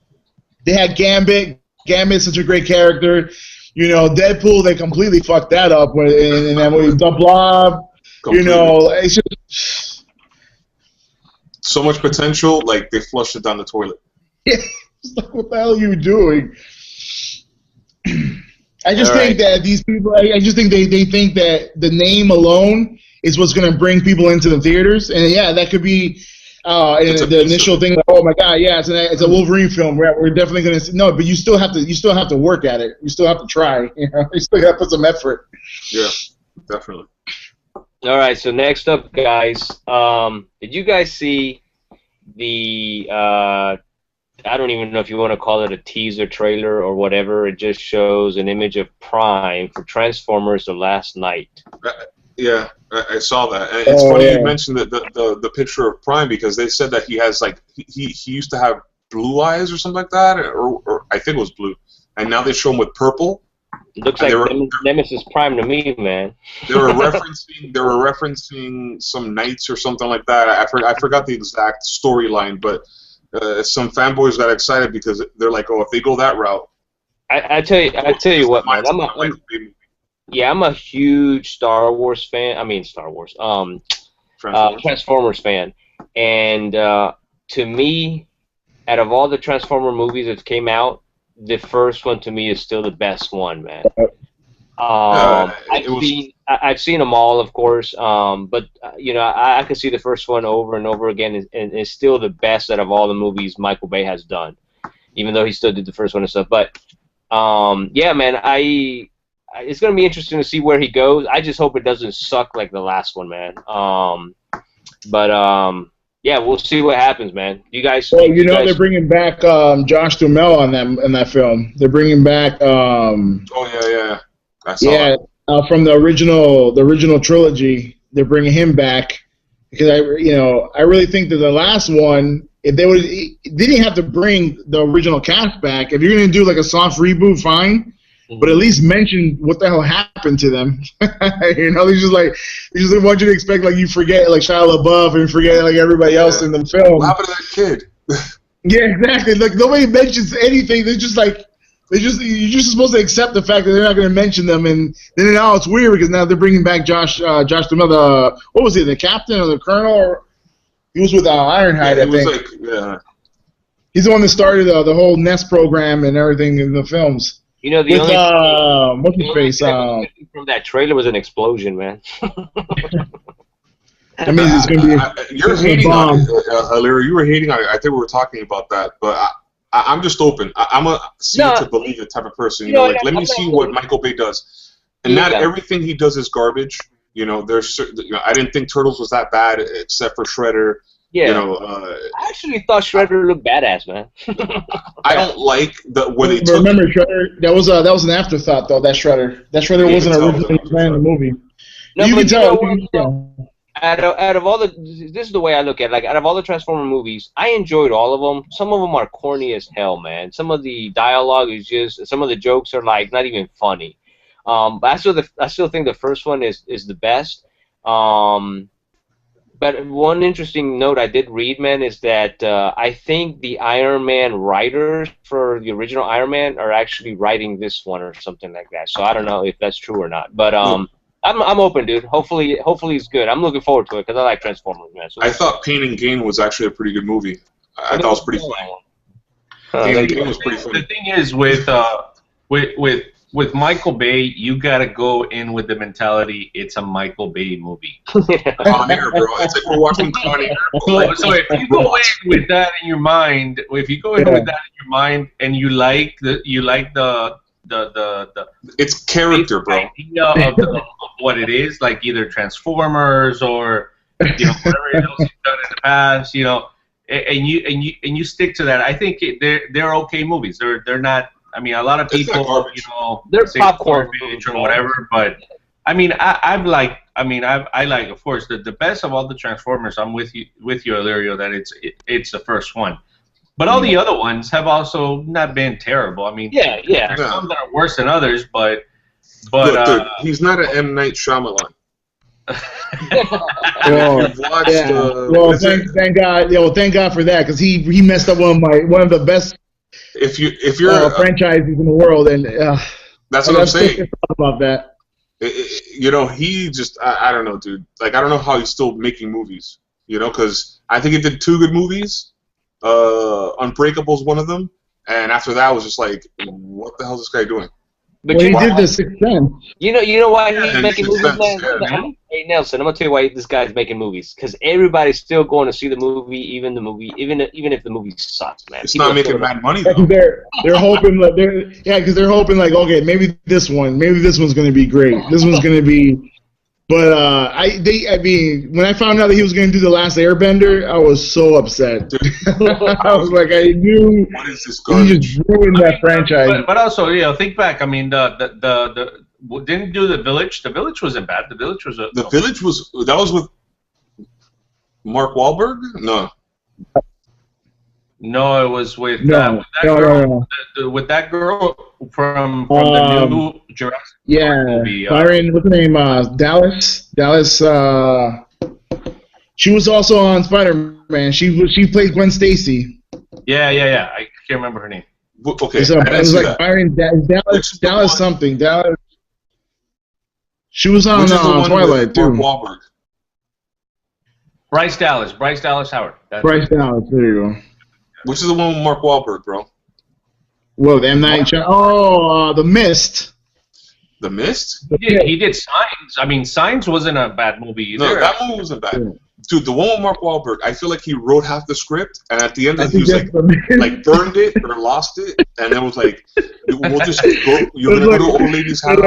Speaker 2: They
Speaker 4: had Gambit. Gambit's such a great character. Deadpool, they completely fucked that up in that movie. The Blob. Completely. It's just
Speaker 2: so much potential. Like, they flushed it down the toilet.
Speaker 4: Yeah. It's like, what the hell are you doing? I just think that these people, I just think they think that the name alone is what's going to bring people into the theaters. And, that could be the initial thing. Like, oh, my God, it's a Wolverine film. We're definitely going to – no, but you still have to work at it. You still have to try. You still got to put some effort.
Speaker 2: Yeah, definitely.
Speaker 1: All right, so next up, guys, did you guys see the I don't even know if you want to call it a teaser trailer or whatever. It just shows an image of Prime for Transformers: The Last Night.
Speaker 2: Yeah, I saw that. And it's funny you mentioned the picture of Prime, because they said that he has, like, he used to have blue eyes or something like that, or I think it was blue, and now they show him with purple.
Speaker 1: It looks like Nemesis Prime to me, man.
Speaker 2: They were referencing some knights or something like that. I forgot the exact storyline, but some fanboys got excited because they're like, oh, if they go that route.
Speaker 1: I tell you what, man. I'm a huge Star Wars fan. I mean, Transformers fan. And to me, out of all the Transformer movies that came out, the first one to me is still the best one, man. I've seen them all, of course, but I could see the first one over and over again, and it's still the best out of all the movies Michael Bay has done, even though he still did the first one and stuff. But man, it's gonna be interesting to see where he goes. I just hope it doesn't suck like the last one, man. Yeah, we'll see what happens, man. You guys.
Speaker 4: Well, they're bringing back Josh Duhamel in that film. They're bringing back.
Speaker 2: I saw it.
Speaker 4: From the original trilogy, they're bringing him back because I really think that the last one, if they didn't have to bring the original cast back. If you're gonna do like a soft reboot, fine. But at least mention what the hell happened to them. They just want you to expect, like, you forget, like, Shia LaBeouf and forget, like, everybody else in the film.
Speaker 2: What happened to that kid?
Speaker 4: Yeah, exactly. Like, nobody mentions anything. They're just like, you're just supposed to accept the fact that they're not going to mention them. And then now it's weird because now they're bringing back Josh Duhamel, what was he, the captain or the colonel? He was with Ironhide, I think. He's the one that started the whole Nest program and everything in the films.
Speaker 1: You know, the
Speaker 4: With
Speaker 1: only
Speaker 4: what's his face?
Speaker 1: from that trailer was an explosion, man.
Speaker 4: That means it's gonna be.
Speaker 2: You're hating on it, Larry. You were hating on it. I think we were talking about that, but I'm just open. I'm a see it to believe it type of person. You know, like let me see what Michael Bay does, and not everything he does is garbage. You know, there's certain, you know, I didn't think Turtles was that bad except for Shredder.
Speaker 1: Yeah.
Speaker 2: You know,
Speaker 1: I actually thought Shredder looked badass, man.
Speaker 2: I don't like where they took.
Speaker 4: Remember, Shredder? That was an afterthought, though. That Shredder wasn't originally planned in the movie.
Speaker 1: No,
Speaker 4: you
Speaker 1: but
Speaker 4: can tell.
Speaker 1: Out of all the, this is the way I look at it. Like, out of all the Transformer movies, I enjoyed all of them. Some of them are corny as hell, man. Some of the dialogue is just, some of the jokes are like not even funny. But I still think the first one is the best. But one interesting note I did read, man, is that I think the Iron Man writers for the original Iron Man are actually writing this one or something like that. So I don't know if that's true or not. But I'm open, dude. Hopefully it's good. I'm looking forward to it because I like Transformers, man. So
Speaker 2: I thought Pain and Gain was actually a pretty good movie. I thought it was pretty funny. Pain and Gain was pretty funny.
Speaker 5: The thing is with Michael Bay, you gotta go in with the mentality it's a Michael Bay movie.
Speaker 2: Con Air, bro. It's like we're watching Con Air.
Speaker 5: So if you go in with that in your mind, and you like the
Speaker 2: it's character, bro.
Speaker 5: Idea of what it is, like either Transformers or whatever else you've done in the past, and you stick to that. I think they're okay movies. They're not. I mean, a lot of people,
Speaker 1: they're popcorn
Speaker 5: or whatever. But I mean, I like, of course, the best of all the Transformers. I'm with you, Illyrio, that it's the first one. But all the other ones have also not been terrible. I mean, there's some that are worse than others, but
Speaker 2: look, dude, he's not an M. Night Shyamalan.
Speaker 4: Thank God. Thank God for that, because he messed up one of the best.
Speaker 2: If you're
Speaker 4: franchises in the world, and
Speaker 2: that's what I'm saying
Speaker 4: about that.
Speaker 2: He just I don't know, dude. Like, I don't know how he's still making movies. Because I think he did 2 good movies. Unbreakable's one of them, and after that I was just like, what the hell is this guy doing?
Speaker 4: But he did the Sixth Sense.
Speaker 1: You know why he's making movies, man? Hey, Nelson, I'm gonna tell you why this guy's making movies. Because everybody's still going to see the movie, even if the movie sucks, man.
Speaker 2: It's not making mad money though.
Speaker 4: They're hoping because they're hoping like, okay, maybe this one's gonna be great. This one's gonna be. But I mean, when I found out that he was going to do The Last Airbender, I was so upset. I was like, I knew
Speaker 2: what is this garbage?
Speaker 4: He just ruined that franchise.
Speaker 5: But also, think back. I mean, the didn't do The Village. The Village wasn't bad. The Village was
Speaker 2: that was with Mark Wahlberg?
Speaker 5: No, it was with with that girl from the new Jurassic movie.
Speaker 4: Byron, what's her name? Dallas. She was also on Spider-Man. She played Gwen Stacy.
Speaker 5: Yeah. I can't remember her name.
Speaker 2: Okay,
Speaker 4: so it was like Byron Dallas something. Dallas. She was on Twilight too.
Speaker 2: Mark Wahlberg.
Speaker 5: Bryce Dallas Howard.
Speaker 4: Bryce Dallas. There you go.
Speaker 2: Which is the one with Mark Wahlberg, bro?
Speaker 4: Well, the M. Night Shyamalan. The Mist.
Speaker 2: The Mist?
Speaker 5: He did Signs. I mean, Signs wasn't a bad movie either.
Speaker 2: No, that movie wasn't bad. Yeah. Dude, the one with Mark Wahlberg, I feel like he wrote half the script, and at the end, he was like burned it or lost it, and then was like, we'll just go, you're going to go to old lady's house.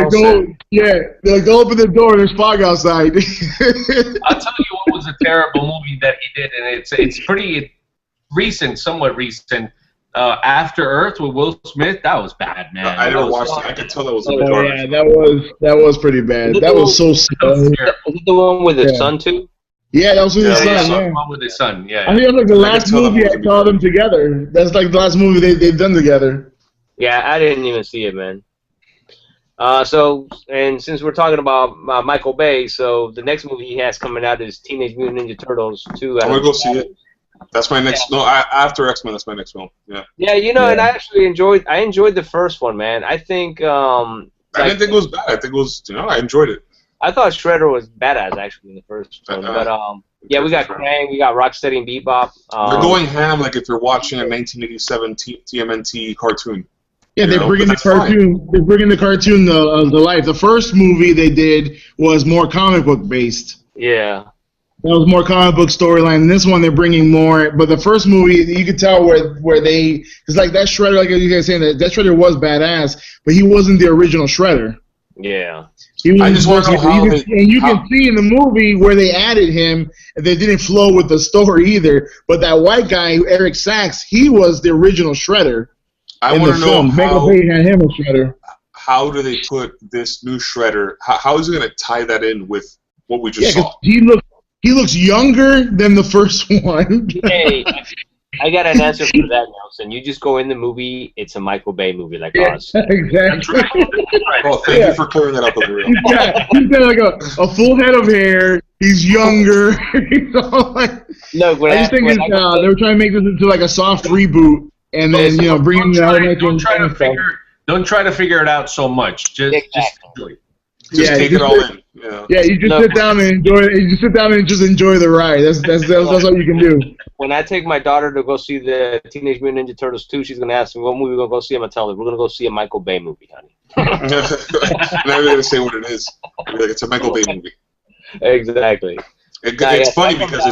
Speaker 4: They're like, go open the door, there's fog outside.
Speaker 5: I'll tell you what was a terrible movie that he did, and it's pretty recent, somewhat recent. After Earth with Will Smith, that was bad, man.
Speaker 2: I didn't watch it. I could tell that was
Speaker 4: garbage. Yeah, that was pretty bad. That was so sad.
Speaker 1: Was it the one with his son too?
Speaker 4: Yeah, that was with his son.
Speaker 5: The one with his son. Yeah.
Speaker 4: I think that's like the last movie I saw them together. That's like the last movie they've done together.
Speaker 1: Yeah, I didn't even see it, man. And since we're talking about Michael Bay, so the next movie he has coming out is Teenage Mutant Ninja Turtles 2.
Speaker 2: I'm gonna go see it. That's my next. Yeah. No, after X-Men, that's my next film. Yeah.
Speaker 1: Yeah, and I actually enjoyed the first one, man. I think. I
Speaker 2: didn't think it was bad. I think it was. I enjoyed it.
Speaker 1: I thought Shredder was badass actually in the first one, but Yeah, we got Krang, we got Rocksteady and Bebop.
Speaker 2: They're going ham like if you're watching a 1987 TMNT cartoon.
Speaker 4: Yeah, they're bringing the cartoon. Fine. They're bringing the cartoon to life. The first movie they did was more comic book based.
Speaker 1: Yeah.
Speaker 4: That was more comic book storyline. And this one, they're bringing more. But the first movie, you could tell where they, it's like that Shredder, like you guys saying, that Shredder was badass, but he wasn't the original Shredder.
Speaker 1: Yeah.
Speaker 2: I just want to know how
Speaker 4: and you can see in the movie where they added him, and they didn't flow with the story either. But that white guy, Eric Sachs, he was the original Shredder.
Speaker 2: I want to know
Speaker 4: how Bay had him a Shredder.
Speaker 2: How do they put this new Shredder? How is it going to tie that in with what we just saw?
Speaker 4: He looks younger than the first one.
Speaker 1: Hey, I got an answer for that, Nelson. You just go in the movie, it's a Michael Bay movie like ours.
Speaker 4: Exactly.
Speaker 2: Well, thank you for clearing that up, Gabriel.
Speaker 4: He's got like a full head of hair. He's younger.
Speaker 1: Look,
Speaker 4: I just think they were trying to make this into like a soft reboot, and then bring the
Speaker 5: Don't try to figure it out so much. Just enjoy it.
Speaker 2: Just take it all in.
Speaker 4: Yeah, you just sit down and enjoy it. You just sit down and just enjoy the ride. That's all you can do.
Speaker 1: When I take my daughter to go see the Teenage Mutant Ninja Turtles 2, she's gonna ask me what movie we're gonna go see. I'm gonna tell her we're gonna go see a Michael Bay movie, honey.
Speaker 2: Now you're gonna say what it is. You're like, it's a Michael Bay movie.
Speaker 1: Exactly.
Speaker 2: It's funny because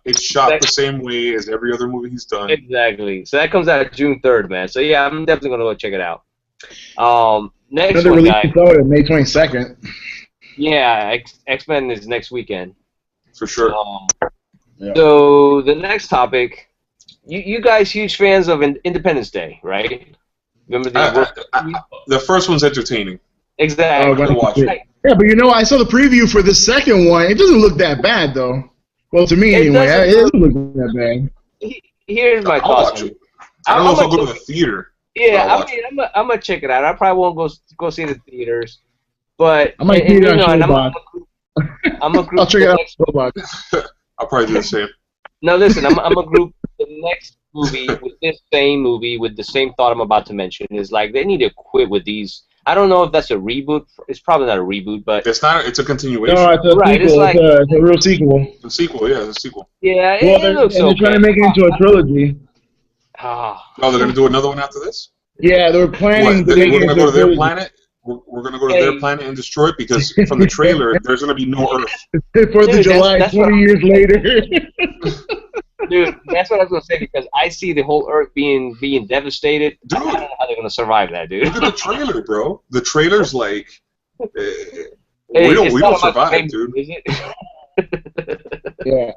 Speaker 2: it's shot the same way as every other movie he's done.
Speaker 1: Exactly. So that comes out June 3rd, man. So yeah, I'm definitely gonna go check it out. Next
Speaker 4: one,
Speaker 1: guys.
Speaker 4: May 22nd.
Speaker 1: Yeah, X-Men is next weekend.
Speaker 2: For sure.
Speaker 1: So the next topic, you guys huge fans of Independence Day, right? Remember
Speaker 2: the first one's entertaining.
Speaker 1: Exactly.
Speaker 4: Yeah, but I saw the preview for the second one. It doesn't look that bad, though. Well, to me, anyway. It doesn't look that bad.
Speaker 1: Here's my thoughts.
Speaker 2: I don't know if I'll go to the theater.
Speaker 1: Yeah, I mean, I'm gonna check it out. I probably won't go see the theaters, but
Speaker 4: I might see it on Showbox.
Speaker 1: I'll
Speaker 4: check it out on Showbox.
Speaker 2: I'll probably do the same.
Speaker 1: No, listen, I'm a group. The next movie with this same movie with the same thought I'm about to mention is like they need to quit with these. I don't know if that's a reboot. It's probably not a reboot, but
Speaker 2: it's not. It's a continuation.
Speaker 4: No, it's a sequel. It's a real sequel.
Speaker 2: It's a sequel, yeah, it's a sequel.
Speaker 1: Yeah,
Speaker 4: it looks okay. They're trying to make it into a trilogy.
Speaker 2: Oh, they're gonna do another one after this?
Speaker 4: Yeah, they're planning.
Speaker 2: We're gonna go to their planet. We're gonna go to their planet and destroy it because from the trailer, there's gonna be no Earth.
Speaker 4: 4th of July, 20 years later.
Speaker 1: Dude, that's what I was gonna say because I see the whole Earth being devastated.
Speaker 2: Dude,
Speaker 1: I don't know how they're gonna survive that, dude.
Speaker 2: Look at the trailer, bro. The trailer's like, we don't survive, dude.
Speaker 1: Is it?
Speaker 4: Yeah.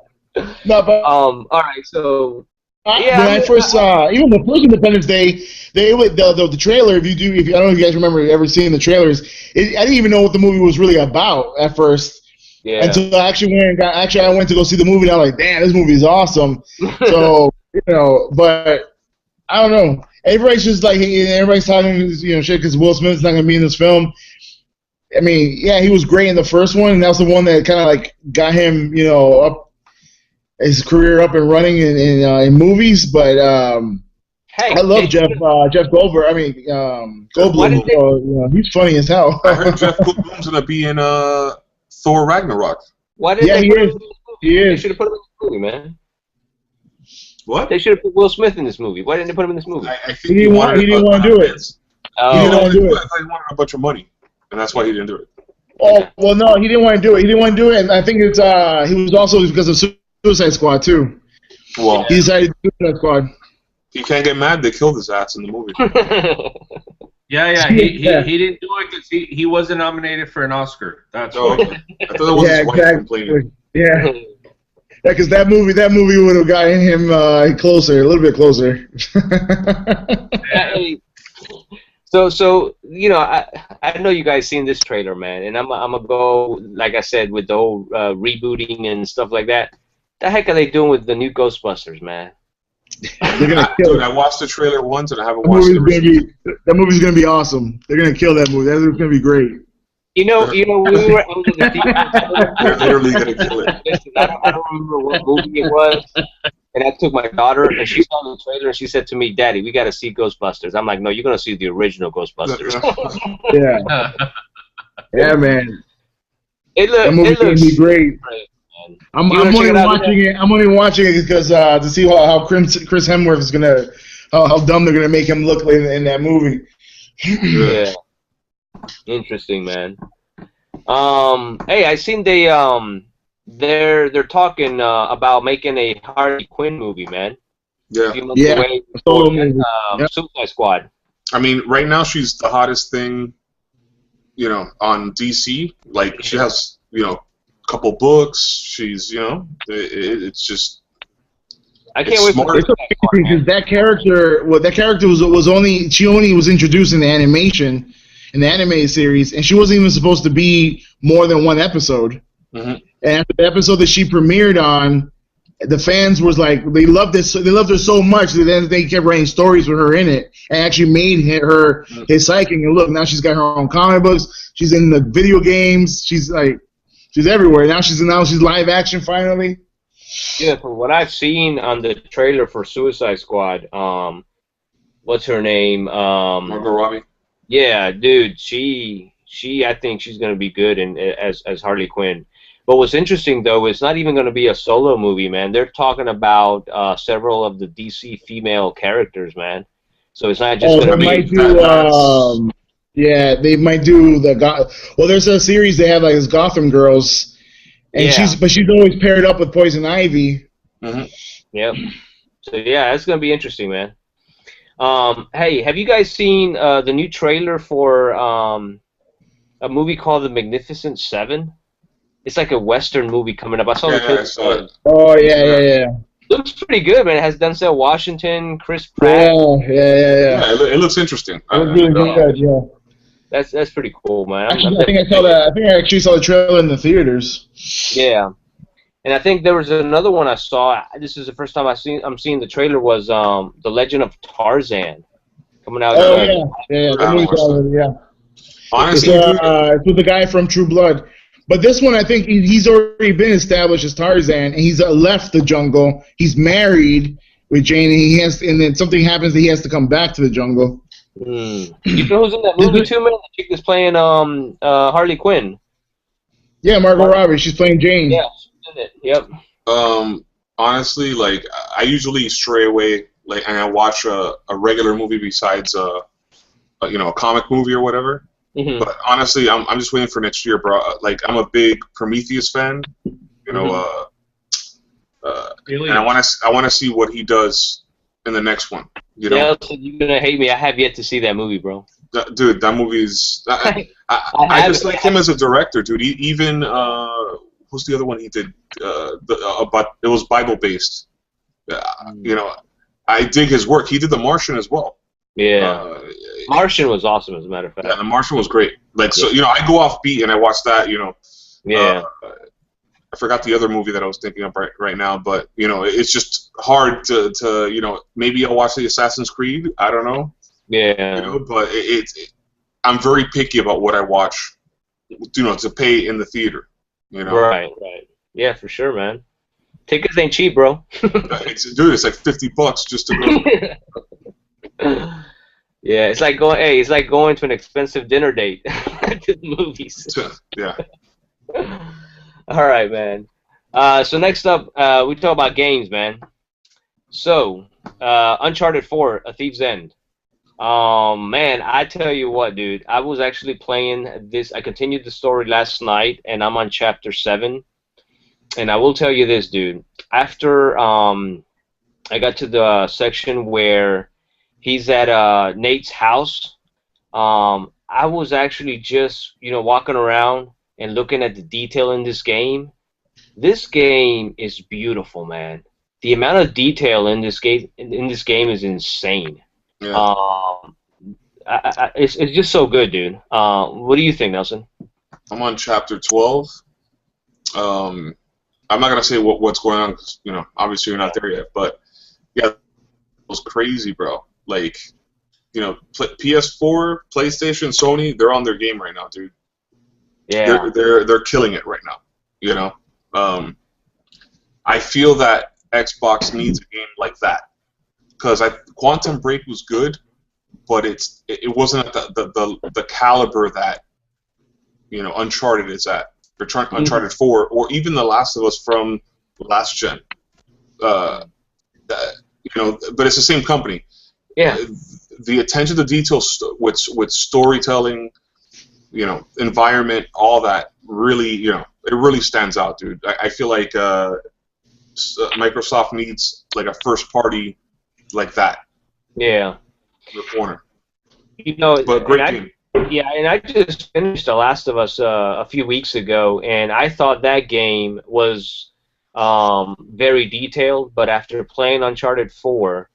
Speaker 4: No, but
Speaker 1: all right, so.
Speaker 4: Yeah, when I first saw even the first Independence Day, the trailer. If I don't know if you guys remember ever seeing the trailers, I didn't even know what the movie was really about at first.
Speaker 1: Yeah.
Speaker 4: Until I actually I went to go see the movie, and I'm like, damn, this movie is awesome. So but I don't know. Everybody's just like, everybody's talking, shit because Will Smith's not gonna be in this film. I mean, yeah, he was great in the first one, and that was the one that kind of like got him, up. His career up and running in movies, but I love Jeff Goldberg. I mean, Goldblum. He's funny as hell.
Speaker 2: I heard Jeff Goldblum's gonna be in Thor Ragnarok.
Speaker 1: Why did
Speaker 4: he is.
Speaker 1: They should have put him in this movie, man.
Speaker 2: What?
Speaker 1: They should have put Will Smith in this movie. Why didn't they put him in this movie?
Speaker 2: I think
Speaker 4: he didn't want to do it.
Speaker 2: He didn't want to do it.
Speaker 4: I thought he
Speaker 2: wanted a bunch of money, and that's why he didn't do it.
Speaker 4: Oh well, no, he didn't want to do it. He didn't want to do it, and I think it's he was also because of Suicide Squad too.
Speaker 2: Well,
Speaker 4: he decided to do Suicide Squad.
Speaker 2: He can't get mad. They killed his ass in the movie.
Speaker 5: Yeah. He didn't do it because he wasn't nominated for an Oscar. That's why.
Speaker 2: I thought it was his wife complaining.
Speaker 4: Yeah. Because that movie would have gotten him closer, a little bit closer.
Speaker 1: So I know you guys seen this trailer, man, and I'm gonna go like I said with the whole rebooting and stuff like that. The heck are they doing with the new Ghostbusters, man?
Speaker 4: They're gonna kill
Speaker 2: Dude, I watched the trailer once and I haven't watched it.
Speaker 4: That movie's gonna be awesome. They're gonna kill that movie. That's gonna be great.
Speaker 1: We were under the theater.
Speaker 2: They're literally gonna kill it.
Speaker 1: Listen, I don't remember what movie it was. And I took my daughter, and she saw the trailer, and she said to me, "Daddy, we got to see Ghostbusters." I'm like, "No, you're gonna see the original Ghostbusters."
Speaker 4: Yeah, man.
Speaker 1: That
Speaker 4: movie's gonna be great.
Speaker 1: man.
Speaker 4: I'm
Speaker 1: You wanna check
Speaker 4: only
Speaker 1: it out,
Speaker 4: watching
Speaker 1: Vito?
Speaker 4: it. I'm only watching it because to see how Chris Hemsworth is gonna how dumb they're gonna make him look in that movie.
Speaker 1: Yeah, interesting, man. Hey, I seen they're talking about making a Harley Quinn movie, man. A
Speaker 2: Yeah.
Speaker 1: few months
Speaker 4: Yeah,
Speaker 1: away
Speaker 4: a solo
Speaker 1: before
Speaker 4: movie. Yep.
Speaker 1: Suicide Squad.
Speaker 2: I mean, right now she's the hottest thing, you know, on DC. Like, she has, you know, a couple books. She's, you know, it's just.
Speaker 1: I can't
Speaker 2: It's
Speaker 1: wait
Speaker 2: smart.
Speaker 1: for
Speaker 4: It's
Speaker 1: Suicide Squad,
Speaker 4: amazing because
Speaker 1: man.
Speaker 4: that character was only introduced in the animation, in the animated series, and she wasn't even supposed to be more than one episode.
Speaker 2: Mhm.
Speaker 4: And after the episode that she premiered on, the fans was like they loved this. They loved her so much that then they kept writing stories with her in it, and actually made her his psychic. And look, now she's got her own comic books. She's in the video games. She's everywhere. Now she's live action finally.
Speaker 1: Yeah, from what I've seen on the trailer for Suicide Squad, what's her name?
Speaker 2: Margot Robbie.
Speaker 1: Yeah, dude, she I think she's gonna be good as Harley Quinn. But what's interesting though, it's not even gonna be a solo movie, man. They're talking about several of the DC female characters, man. So it's not just gonna
Speaker 4: they might
Speaker 1: be.
Speaker 4: do. Yeah, they might do well, there's a series they have like this Gotham Girls, and
Speaker 1: Yeah.
Speaker 4: she's always paired up with Poison Ivy.
Speaker 2: Mm-hmm.
Speaker 1: Yep. So yeah, it's gonna be interesting, man. Hey, have you guys seen the new trailer for a movie called The Magnificent Seven? It's like a Western movie coming up. I saw the
Speaker 2: Yeah,
Speaker 1: trailer.
Speaker 2: I saw it.
Speaker 4: Oh yeah.
Speaker 1: Looks pretty good, man. It has Denzel Washington, Chris Pratt.
Speaker 4: Yeah.
Speaker 2: Yeah, it looks interesting.
Speaker 4: It was really good. Yeah.
Speaker 1: That's pretty cool, man.
Speaker 4: Actually, I think I actually saw the trailer in the theaters.
Speaker 1: Yeah, and I think there was another one I saw. This is the first time I'm seeing the trailer. Was The Legend of Tarzan coming out?
Speaker 4: Oh yeah. The movie trailer, yeah.
Speaker 2: Honestly,
Speaker 4: it's with the guy from True Blood. But this one, I think he's already been established as Tarzan, and he's left the jungle. He's married with Jane, and then something happens that he has to come back to the jungle.
Speaker 1: You know who's in that movie too, man? The chick that's playing Harley Quinn.
Speaker 4: Yeah, Margot Robbie. She's playing Jane.
Speaker 1: Yeah, she's in it. Yep.
Speaker 2: honestly, like, I usually stray away, like, and I watch a regular movie besides you know, a comic movie or whatever.
Speaker 1: Mm-hmm.
Speaker 2: But honestly, I'm just waiting for next year, bro. Like, I'm a big Prometheus fan, you know. And I want to see what he does in the next one. You know,
Speaker 1: Yeah, so you're gonna hate me. I have yet to see that movie, bro.
Speaker 2: Dude, that movie is. I just like him as a director, dude. Even who's the other one he did? But it was Bible based. You know, I dig his work. He did The Martian as well.
Speaker 1: Yeah, Martian was awesome, as a matter of fact.
Speaker 2: Yeah, The Martian was great. Like, so, you know, I go off beat and I watch that. You know.
Speaker 1: Yeah.
Speaker 2: I forgot the other movie that I was thinking of right now, but you know, it's just hard to you know, maybe I'll watch the Assassin's Creed. I don't know.
Speaker 1: Yeah.
Speaker 2: You know, but I'm very picky about what I watch. You know, to pay in the theater. You know.
Speaker 1: Right. Yeah, for sure, man. Tickets ain't cheap, bro.
Speaker 2: Dude, it's like $50 just to go.
Speaker 1: Yeah, it's like going. Hey, it's like going to an expensive dinner date to the movies.
Speaker 2: Yeah.
Speaker 1: All right, man. So next up, we talk about games, man. So, Uncharted 4, A Thief's End. Man, I tell you what, dude. I was actually playing this. I continued the story last night, and I'm on Chapter 7. And I will tell you this, dude. After I got to the section where he's at Nate's house, I was actually just, you know, walking around and looking at the detail in this game. This game is beautiful, man. The amount of detail in this game is insane.
Speaker 2: Yeah.
Speaker 1: It's just so good, dude. What do you think, Nelson?
Speaker 2: I'm on Chapter 12. I'm not gonna say what's going on because, you know, obviously you're not there yet. But yeah, it was crazy, bro. Like, you know, PS4, PlayStation, Sony, they're on their game right now, dude.
Speaker 1: Yeah.
Speaker 2: They're killing it right now. You know, I feel that Xbox needs a game like that because Quantum Break was good, but it wasn't at the caliber that, you know, Uncharted is at. Uncharted 4, or even The Last of Us from last gen. But it's the same company.
Speaker 1: Yeah.
Speaker 2: The attention to detail with storytelling, environment, all that really, it really stands out, dude. I feel like Microsoft needs like a first party like that.
Speaker 1: Yeah.
Speaker 2: In the corner.
Speaker 1: But
Speaker 2: great game.
Speaker 1: Yeah, and I just finished The Last of Us a few weeks ago, and I thought that game was very detailed. But after playing Uncharted 4,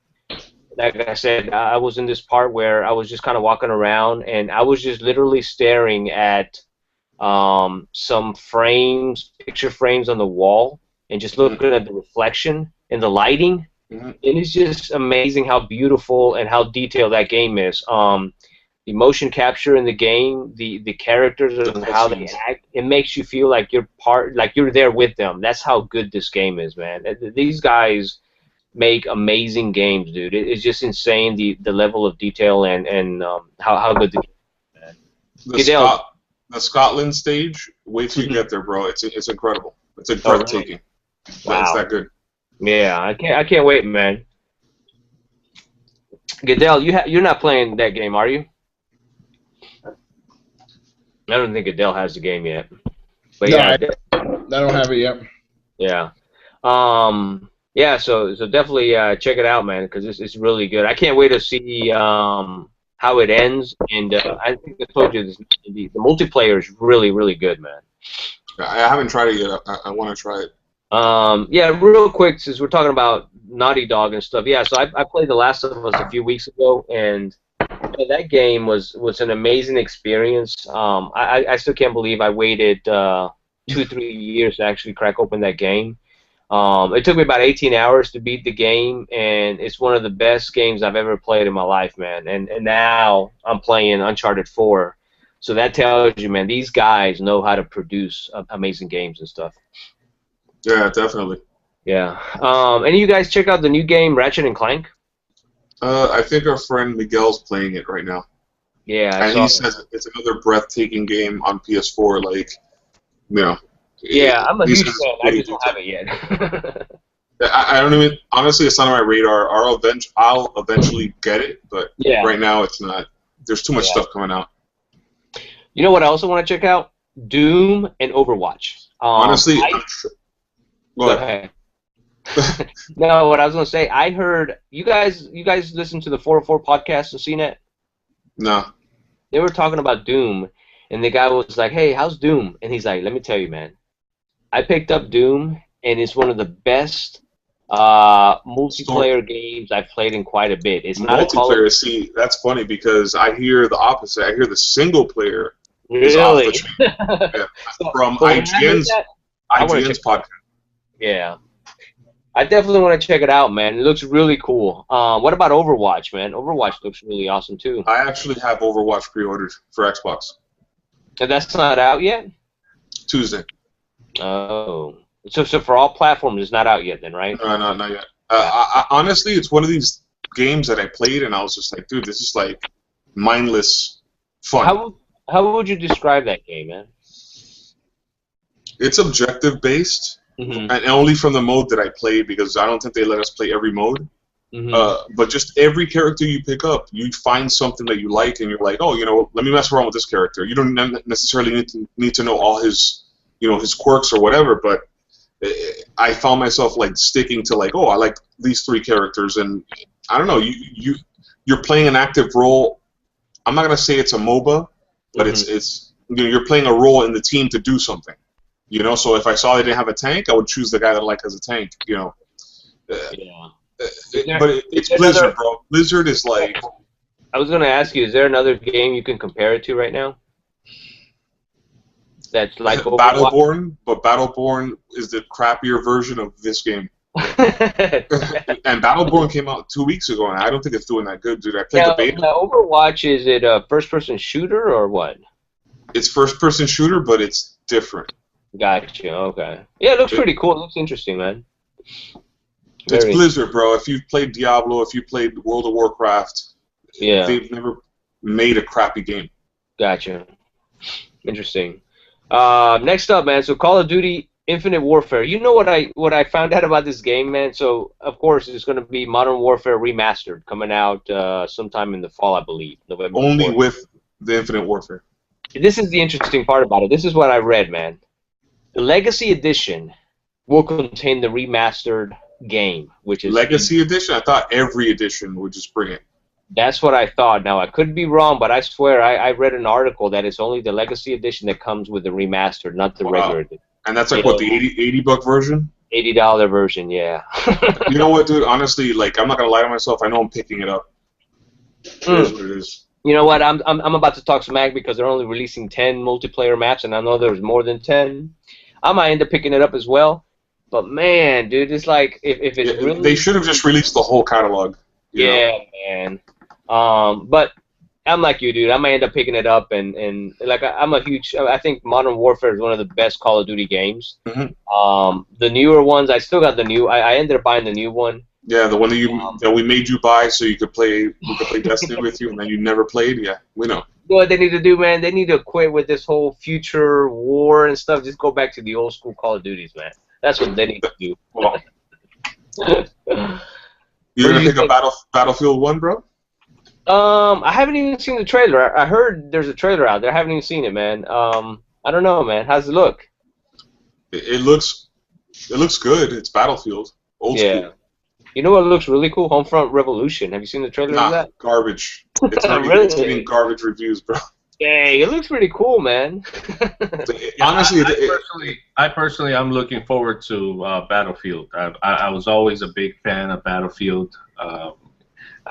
Speaker 1: like I said, I was in this part where I was just kind of walking around, and I was just literally staring at some picture frames on the wall, and just looking at the reflection and the lighting. And it's just amazing how beautiful and how detailed that game is. The motion capture in the game, the characters and how they act, it makes you feel like you're there with them. That's how good this game is, man. These guys make amazing games, dude. It's just insane the level of detail and how good the game is, man.
Speaker 2: The Scotland stage, wait till you get there, bro. It's incredible. It's breathtaking.
Speaker 1: Wow.
Speaker 2: It's that good.
Speaker 1: Yeah, I can't wait, man. Goodell, you're not playing that game, are you? I don't think Goodell has the game yet. But
Speaker 4: No,
Speaker 1: yeah,
Speaker 4: I don't have it yet.
Speaker 1: yeah. So definitely check it out, man, because it's really good. I can't wait to see how it ends, and I think I told you this, the multiplayer is really, really good, man.
Speaker 2: I haven't tried it yet. I want to try it.
Speaker 1: Yeah, real quick, since we're talking about Naughty Dog and stuff, yeah, so I played The Last of Us a few weeks ago, and that game was an amazing experience. I still can't believe I waited 2-3 years to actually crack open that game. It took me about 18 hours to beat the game, and it's one of the best games I've ever played in my life, man. And now I'm playing Uncharted 4. So that tells you, man, these guys know how to produce amazing games and stuff.
Speaker 2: Yeah, definitely.
Speaker 1: Yeah. Any of you guys check out the new game, Ratchet and Clank?
Speaker 2: I think our friend Miguel's playing it right now.
Speaker 1: Yeah.
Speaker 2: And he says it's another breathtaking game on PS4, like,
Speaker 1: Yeah, I'm a huge fan. I just don't have it yet.
Speaker 2: I don't even, honestly, it's not on my radar. I'll eventually get it, but right now it's not. There's too much stuff coming out.
Speaker 1: You know what I also want to check out? Doom and Overwatch.
Speaker 2: Honestly,
Speaker 1: go ahead. No, what I was going to say, I heard, you guys listen to the 404 podcast and seen it?
Speaker 2: No.
Speaker 1: They were talking about Doom, and the guy was like, hey, how's Doom? And he's like, let me tell you, man, I picked up Doom, and it's one of the best multiplayer games I've played in quite a bit. It's not
Speaker 2: multiplayer. See, that's funny because I hear the opposite. I hear the single player
Speaker 1: is
Speaker 2: off the chain. Yeah. From IGN's podcast.
Speaker 1: Yeah. I definitely want to check it out, man. It looks really cool. What about Overwatch, man? Overwatch looks really awesome, too.
Speaker 2: I actually have Overwatch pre-ordered for Xbox.
Speaker 1: And that's not out yet?
Speaker 2: Tuesday.
Speaker 1: Oh. So for all platforms, it's not out yet then, right?
Speaker 2: No, not yet. Honestly, it's one of these games that I played, and I was just like, dude, this is like mindless fun.
Speaker 1: How would you describe that game, man?
Speaker 2: It's objective-based.
Speaker 1: Mm-hmm.
Speaker 2: And only from the mode that I played, because I don't think they let us play every mode. Mm-hmm. But just every character you pick up, you find something that you like, and you're like, oh, let me mess around with this character. You don't necessarily need to know all his, his quirks or whatever. But I found myself like sticking to like, I like these 3 characters, and I don't know. You're playing an active role. I'm not gonna say it's a MOBA, but it's you're playing a role in the team to do something. So if I saw they didn't have a tank, I would choose the guy that I like as a tank. But it's Blizzard, bro. Blizzard is like.
Speaker 1: I was going to ask you, is there another game you can compare it to right now? That's like
Speaker 2: Battleborn, but Battleborn is the crappier version of this game. And Battleborn came out 2 weeks ago, and I don't think it's doing that good, dude. I played the beta.
Speaker 1: Now, Overwatch, is it a first-person shooter or what?
Speaker 2: It's first-person shooter, but it's different.
Speaker 1: Gotcha. Okay. Yeah, it looks pretty cool. It looks interesting, man.
Speaker 2: It's Blizzard, bro. If you've played Diablo, if you played World of Warcraft, they've never made a crappy game.
Speaker 1: Gotcha. Interesting. Next up, man. So Call of Duty Infinite Warfare. You know what I found out about this game, man? So of course it's going to be Modern Warfare Remastered coming out sometime in the fall, I believe, November
Speaker 2: Only
Speaker 1: 4th.
Speaker 2: with the Infinite Warfare.
Speaker 1: This is the interesting part about it. This is what I read, man. The Legacy Edition will contain the remastered game, which is
Speaker 2: Legacy Edition? I thought every edition would just bring it.
Speaker 1: That's what I thought. Now I could be wrong, but I swear I read an article that it's only the Legacy Edition that comes with the remastered, not the regular edition.
Speaker 2: And that's like, what, the 80 buck version?
Speaker 1: $80 version, yeah.
Speaker 2: You know what, dude? Honestly, like, I'm not gonna lie to myself. I know I'm picking it up. It is what it is.
Speaker 1: You know what? I'm about to talk smack because they're only releasing 10 multiplayer maps, and I know there's more than 10. I might end up picking it up as well. But man, dude, it's like if it's really,
Speaker 2: they should have just released the whole catalog.
Speaker 1: Yeah, man. But I'm like you, dude. I might end up picking it up, and like I'm a huge. I think Modern Warfare is one of the best Call of Duty games.
Speaker 2: Mm-hmm.
Speaker 1: The newer ones, I still got the new. I ended up buying the new one.
Speaker 2: Yeah, the one that we made you buy so you could play. We could play Destiny with you, and then you never played. Yeah, we know.
Speaker 1: What they need to do, man? They need to quit with this whole future war and stuff. Just go back to the old school Call of Duties, man. That's what they need to do.
Speaker 2: Well, you're gonna pick up Battlefield 1, bro?
Speaker 1: I haven't even seen the trailer. I heard there's a trailer out there. I haven't even seen it, man. I don't know, man. How's it look?
Speaker 2: It looks good. It's Battlefield, old school.
Speaker 1: You know what looks really cool? Homefront Revolution. Have you seen the trailer of that?
Speaker 2: Garbage. It's
Speaker 1: Really?
Speaker 2: It's getting garbage reviews, bro.
Speaker 1: Dang, it looks pretty cool, man.
Speaker 2: Honestly,
Speaker 5: I personally, I'm looking forward to Battlefield. I was always a big fan of Battlefield. I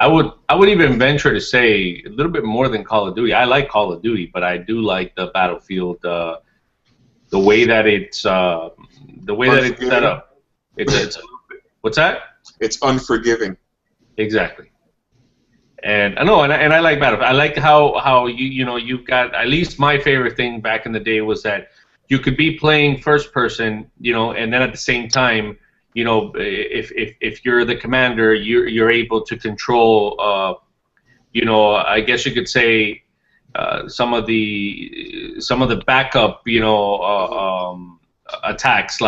Speaker 5: would even venture to say a little bit more than Call of Duty. I like Call of Duty, but I do like the Battlefield. The way that it's set up. It's what's that?
Speaker 2: It's unforgiving.
Speaker 5: Exactly. And I know, and I like Battlefield. I like how you've got, at least my favorite thing back in the day was that you could be playing first person, and then at the same time, if you're the commander, you're able to control, I guess you could say, some of the backup, attacks,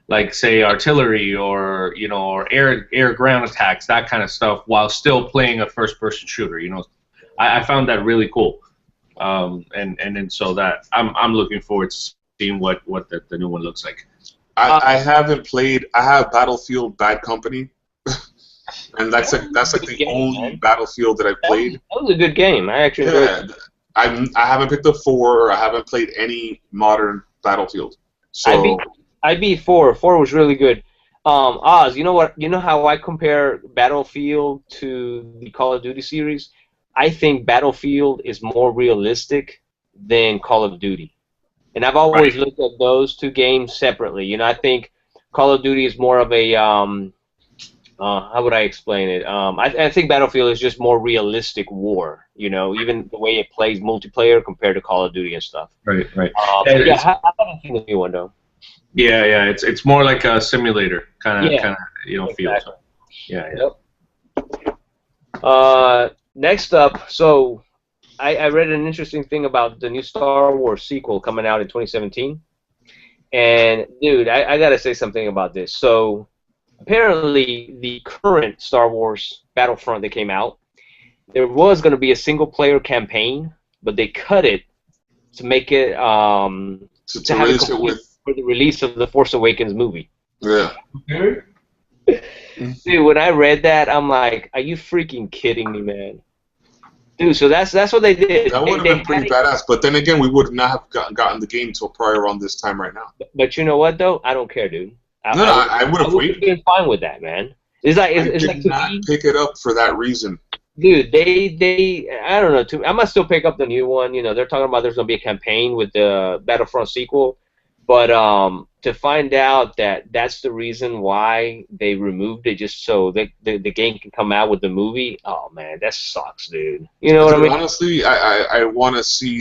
Speaker 5: like say artillery or air ground attacks, that kind of stuff, while still playing a first person shooter. I found that really cool, and then so that I'm looking forward to seeing what the new one looks like.
Speaker 2: I haven't played. I have Battlefield Bad Company, and that's like the only Battlefield that I've played.
Speaker 1: That was a good game. I actually enjoyed it.
Speaker 2: I haven't picked up 4, or I haven't played any modern Battlefield. So
Speaker 1: I beat 4. 4 was really good. Oz, you know what? You know how I compare Battlefield to the Call of Duty series? I think Battlefield is more realistic than Call of Duty. And I've always looked at those two games separately. I think Call of Duty is more of a, how would I explain it? I think Battlefield is just more realistic war, even the way it plays multiplayer compared to Call of Duty and stuff.
Speaker 5: Right.
Speaker 1: I haven't seen the new one, though.
Speaker 5: Yeah. It's more like a simulator kind of feel.
Speaker 1: Exactly.
Speaker 5: Yeah.
Speaker 1: Yep. Next up, so I read an interesting thing about the new Star Wars sequel coming out in 2017. And, dude, I got to say something about this. So, apparently, the current Star Wars Battlefront that came out, there was going to be a single-player campaign, but they cut it to make it, to have it complete for the release of the Force Awakens movie.
Speaker 2: Yeah.
Speaker 1: Dude, when I read that, I'm like, are you freaking kidding me, man? Dude, so that's what they did.
Speaker 2: That would have been pretty badass, but then again, we would not have gotten the game until probably around this time right now.
Speaker 1: But you know what, though? I don't care, dude.
Speaker 2: I would have waited.
Speaker 1: Been fine with that, man. It's like
Speaker 2: pick it up for that reason.
Speaker 1: Dude, they I don't know. I must still pick up the new one. They're talking about there's gonna be a campaign with the Battlefront sequel, but to find out that that's the reason why they removed it, just so the game can come out with the movie. Oh man, that sucks, dude. You know what I mean?
Speaker 2: Honestly, I want to see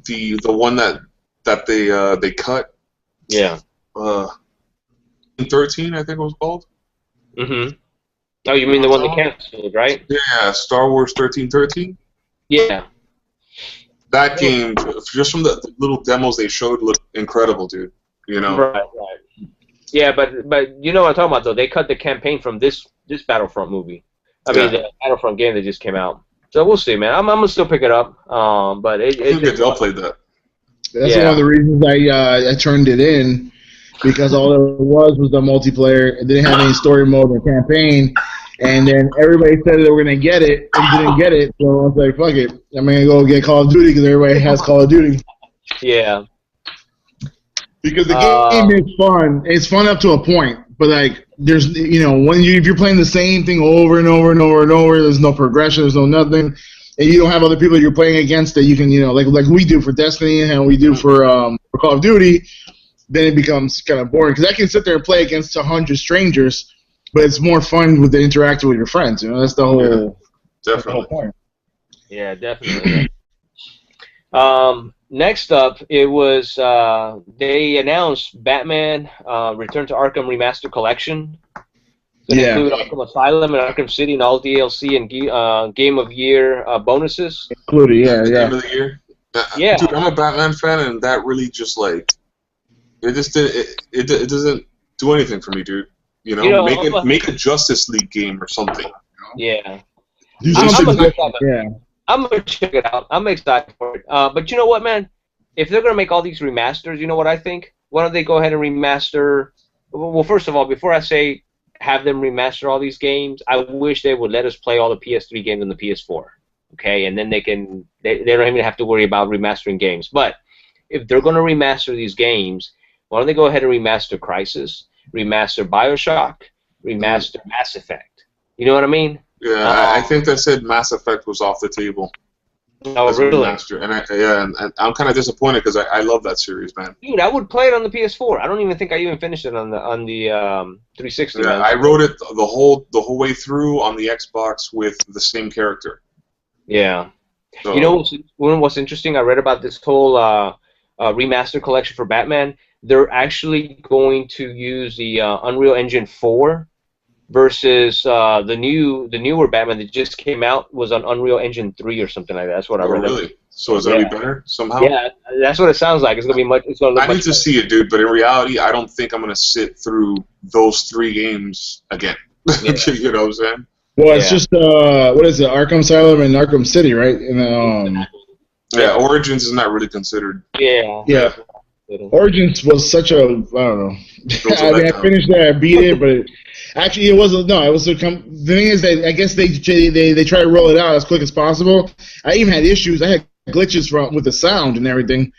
Speaker 2: the one that they cut.
Speaker 1: Yeah.
Speaker 2: 13, I think it was called.
Speaker 1: Mhm. Oh, you mean the one they canceled, right?
Speaker 2: Yeah, Star Wars 1313.
Speaker 1: Yeah.
Speaker 2: that game, just from the little demos they showed, looked incredible, dude. You know.
Speaker 1: Right. Yeah, but you know what I'm talking about though. They cut the campaign from this Battlefront movie. I mean, the Battlefront game that just came out. So we'll see, man. I'm gonna still pick it up. But
Speaker 2: I think Adele played that.
Speaker 4: That's one of the reasons I turned it in, because all there was the multiplayer. It didn't have any story mode or campaign, and then everybody said they were gonna get it and didn't get it. So I was like, fuck it, I'm gonna go get Call of Duty because everybody has Call of Duty.
Speaker 1: Yeah.
Speaker 4: Because the game is fun. It's fun up to a point, but like there's if you're playing the same thing over and over and over and over, there's no progression, there's no nothing. And you don't have other people you're playing against that you can, like we do for Destiny and we do for Call of Duty, then it becomes kind of boring. Because I can sit there and play against 100 strangers, but it's more fun with the interacting with your friends. That's the whole, that's the whole point.
Speaker 1: Yeah, definitely. Next up, it was they announced Batman Return to Arkham Remaster Collection. It's going to include Arkham Asylum and Arkham City and all DLC and Game of Year bonuses.
Speaker 4: Included,
Speaker 2: Game of the Year.
Speaker 1: Yeah.
Speaker 2: Dude, I'm a Batman fan, and that really just it doesn't do anything for me, dude. Make a Justice League game or something.
Speaker 1: Yeah.
Speaker 4: I'm
Speaker 1: gonna check it out. I'm excited for it. But you know what, man? If they're gonna make all these remasters, you know what I think? Why don't they go ahead and remaster? Well, first of all, before I say have them remaster all these games, I wish they would let us play all the PS3 games on the PS4. Okay, and then they don't even have to worry about remastering games. But if they're gonna remaster these games, why don't they go ahead and remaster Crysis, remaster BioShock, remaster Mass Effect? You know what I mean?
Speaker 2: Yeah, I think they said Mass Effect was off the table.
Speaker 1: Oh, really?
Speaker 2: And I'm kind of disappointed because I love that series, man.
Speaker 1: Dude, I would play it on the PS4. I don't even think I even finished it on the 360.
Speaker 2: Yeah, man. I wrote it the whole way through on the Xbox with the same character.
Speaker 1: Yeah.
Speaker 2: So,
Speaker 1: you know what's interesting? I read about this whole remaster collection for Batman. They're actually going to use the Unreal Engine 4 versus the newer Batman that just came out was on Unreal Engine 3 or something like that. That's what I read.
Speaker 2: Really? So is that be better somehow?
Speaker 1: Yeah, that's what it sounds like. It's gonna be much. It's gonna look
Speaker 2: I need to see it, dude. But in reality, I don't think I'm gonna sit through those 3 games again.
Speaker 1: Yeah.
Speaker 2: You know what I'm saying?
Speaker 4: Well, it's just what is it? Arkham Asylum and Arkham City, right? And
Speaker 2: Origins is not really considered.
Speaker 4: Yeah. Origins was such a I don't know. I finished that, I beat it, but actually it wasn't. No, it was the thing is that I guess they try to roll it out as quick as possible. I even had issues. I had glitches with the sound and everything.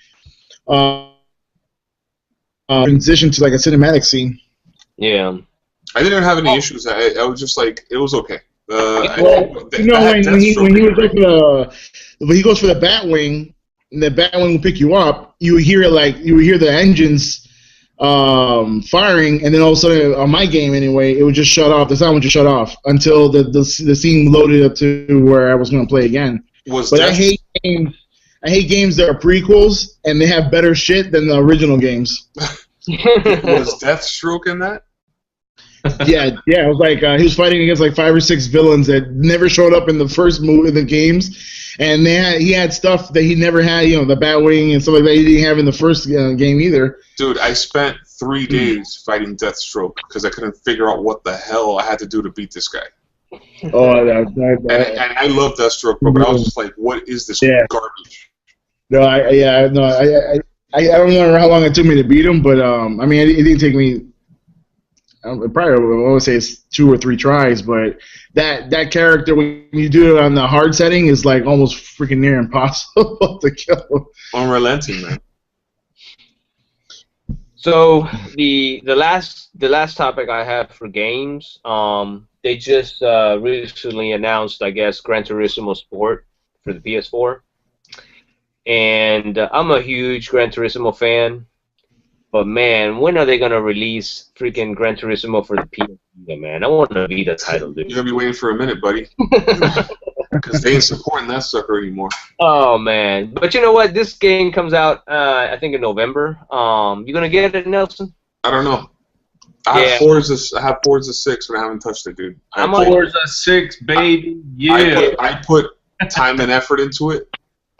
Speaker 4: Transition to like a cinematic scene.
Speaker 1: Yeah.
Speaker 2: I didn't have any issues. I was just like, it was okay.
Speaker 4: When he goes for the Batwing, and the Batwing will pick you up, you hear the engines firing, and then all of a sudden on my game anyway, it would just shut off. The sound would just shut off until the scene loaded up to where I was going to play again. I hate games that are prequels and they have better shit than the original games.
Speaker 2: Was Deathstroke in that?
Speaker 4: Yeah. It was like he was fighting against like 5 or 6 villains that never showed up in the first movie of the games, and he had stuff that he never had, the Batwing and stuff like that. He didn't have in the first game either.
Speaker 2: Dude, I spent 3 days fighting Deathstroke because I couldn't figure out what the hell I had to do to beat this guy.
Speaker 4: Oh,
Speaker 2: and I love Deathstroke, bro, but I was just like, what is this garbage?
Speaker 4: No, I don't know how long it took me to beat him, but I mean, it didn't take me. Probably I would say it's 2 or 3 tries, but that character when you do it on the hard setting is like almost freaking near impossible to kill.
Speaker 2: Unrelenting, man.
Speaker 1: So the last topic I have for games, they just recently announced, I guess, Gran Turismo Sport for the PS4, and I'm a huge Gran Turismo fan. But man, when are they gonna release freaking Gran Turismo for the PS Vita, man? I want to be the title, dude.
Speaker 2: You're gonna be waiting for a minute, buddy, because they ain't supporting that sucker anymore.
Speaker 1: Oh man, but you know what? This game comes out, I think in November. You gonna get it, Nelson?
Speaker 2: I don't know. I have Forza 6, but I haven't touched it, dude.
Speaker 5: I'm on Forza 6, baby. Yeah.
Speaker 2: I put time and effort into it,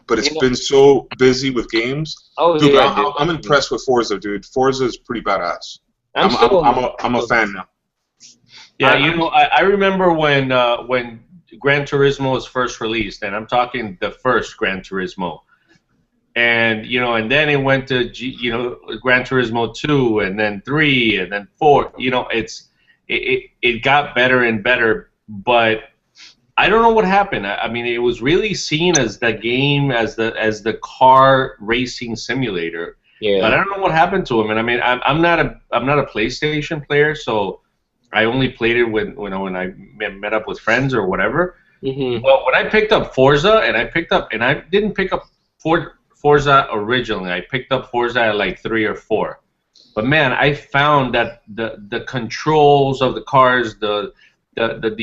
Speaker 2: but it's been so busy with games.
Speaker 1: Oh,
Speaker 2: dude,
Speaker 1: yeah,
Speaker 2: I'm impressed with Forza, dude. Forza is pretty badass. I'm a fan now.
Speaker 5: Yeah, you know, I remember when Gran Turismo was first released, and I'm talking the first Gran Turismo. And you know, and then it went to Gran Turismo 2, and then 3, and then 4. You know, it got better and better, but I don't know what happened. I mean, it was really seen as the game, as the car racing simulator.
Speaker 1: Yeah.
Speaker 5: But I don't know what happened to him. And I mean, I'm not a PlayStation player, so I only played it when I met up with friends or whatever.
Speaker 1: Mm-hmm.
Speaker 5: Well, when I picked up Forza, and I didn't pick up Forza originally. I picked up Forza at like 3 or 4. But man, I found that the controls of the cars, the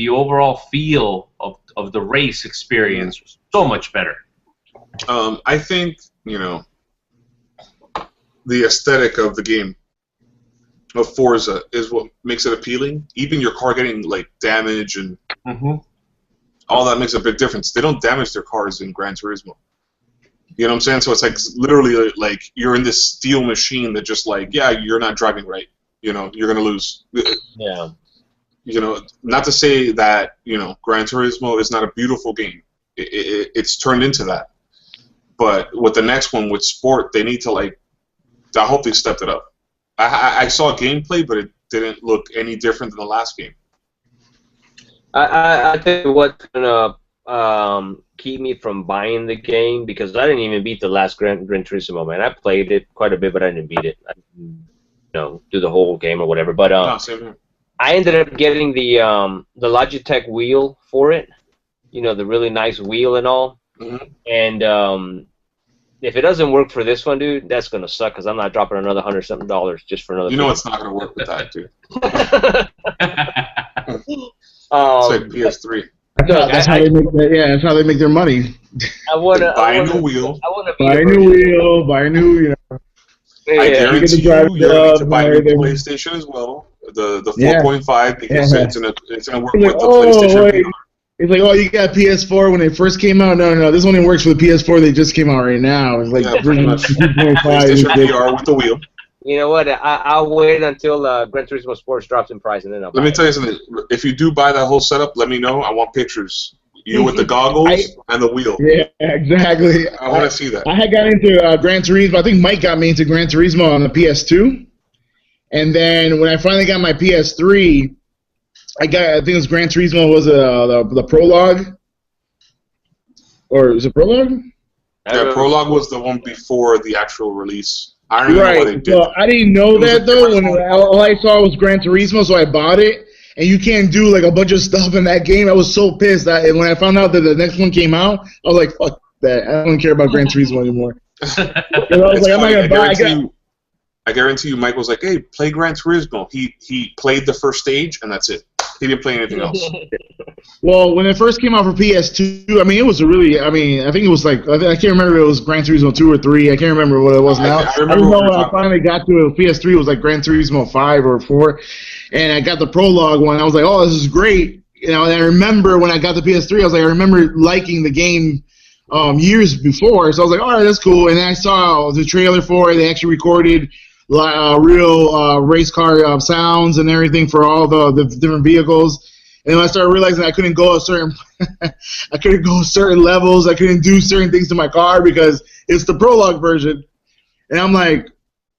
Speaker 5: overall feel of the race experience was so much better.
Speaker 2: I think, you know, the aesthetic of the game of Forza is what makes it appealing. Even your car getting like damage and all that makes a big difference. They don't damage their cars in Gran Turismo. You know what I'm saying? So it's like literally like you're in this steel machine that just like, yeah, you're not driving right. You know, you're gonna lose.
Speaker 1: Yeah.
Speaker 2: You know, not to say that, you know, Gran Turismo is not a beautiful game. It's turned into that. But with the next one, with sport, they need to like. I hope they stepped it up. I saw gameplay, but it didn't look any different than the last game.
Speaker 1: I tell you what's gonna keep me from buying the game, because I didn't even beat the last Gran Turismo, man. I played it quite a bit, but I didn't beat it. I didn't, do the whole game or whatever. But I ended up getting the Logitech wheel for it. You know, the really nice wheel and all.
Speaker 2: Mm-hmm.
Speaker 1: And if it doesn't work for this one, dude, that's gonna suck, because I'm not dropping another $100-something just for another.
Speaker 2: You know, it's not gonna work with that, dude. It's like PS3.
Speaker 4: That's how they make that's how they make their money.
Speaker 2: Buy a new wheel.
Speaker 4: Buy a new wheel. Buy a new,
Speaker 2: I guarantee you're going to buy a new PlayStation as well. The 4.5, because it's gonna work with the PlayStation VR.
Speaker 4: It's like, oh, you got PS4 when they first came out. No, this only works for the PS4. They just came out right now. It's like
Speaker 2: PlayStation VR with the wheel.
Speaker 1: You know what? I'll wait until Gran Turismo Sports drops in price, and then I'll.
Speaker 2: Let me tell you something. If you do buy that whole setup, let me know. I want pictures. You with the goggles and the wheel.
Speaker 4: Yeah, exactly.
Speaker 2: I want to see that.
Speaker 4: I had got into Gran Turismo. I think Mike got me into Gran Turismo on the PS2, and then when I finally got my PS3, I think it was Gran Turismo was the prologue, or is it prologue?
Speaker 2: Yeah, prologue was the one before the actual release. I don't even know why they did.
Speaker 4: So I didn't know that though. When all I saw was Gran Turismo, so I bought it. And you can't do like a bunch of stuff in that game. I was so pissed that when I found out that the next one came out, I was like, "Fuck that! I don't care about Gran Turismo anymore." I was like, "I'm not gonna buy."
Speaker 2: I guarantee you, Mike was like, "Hey, play Gran Turismo." He played the first stage, and that's it. He didn't play anything else.
Speaker 4: Well, when it first came out for PS2, I mean, it was I think it was like, I can't remember if it was Gran Turismo 2 or 3. I can't remember what it was now. I remember when I finally got to it, PS3, it was like Gran Turismo 5 or 4, and I got the prologue one. I was like, oh, this is great. And I remember when I got the PS3, I was like, I remember liking the game years before, so I was like, all right, that's cool. And then I saw the trailer for it. They actually recorded real race car sounds and everything for all the different vehicles. And when I started realizing I couldn't go certain levels, I couldn't do certain things to my car because it's the prologue version. And I'm like,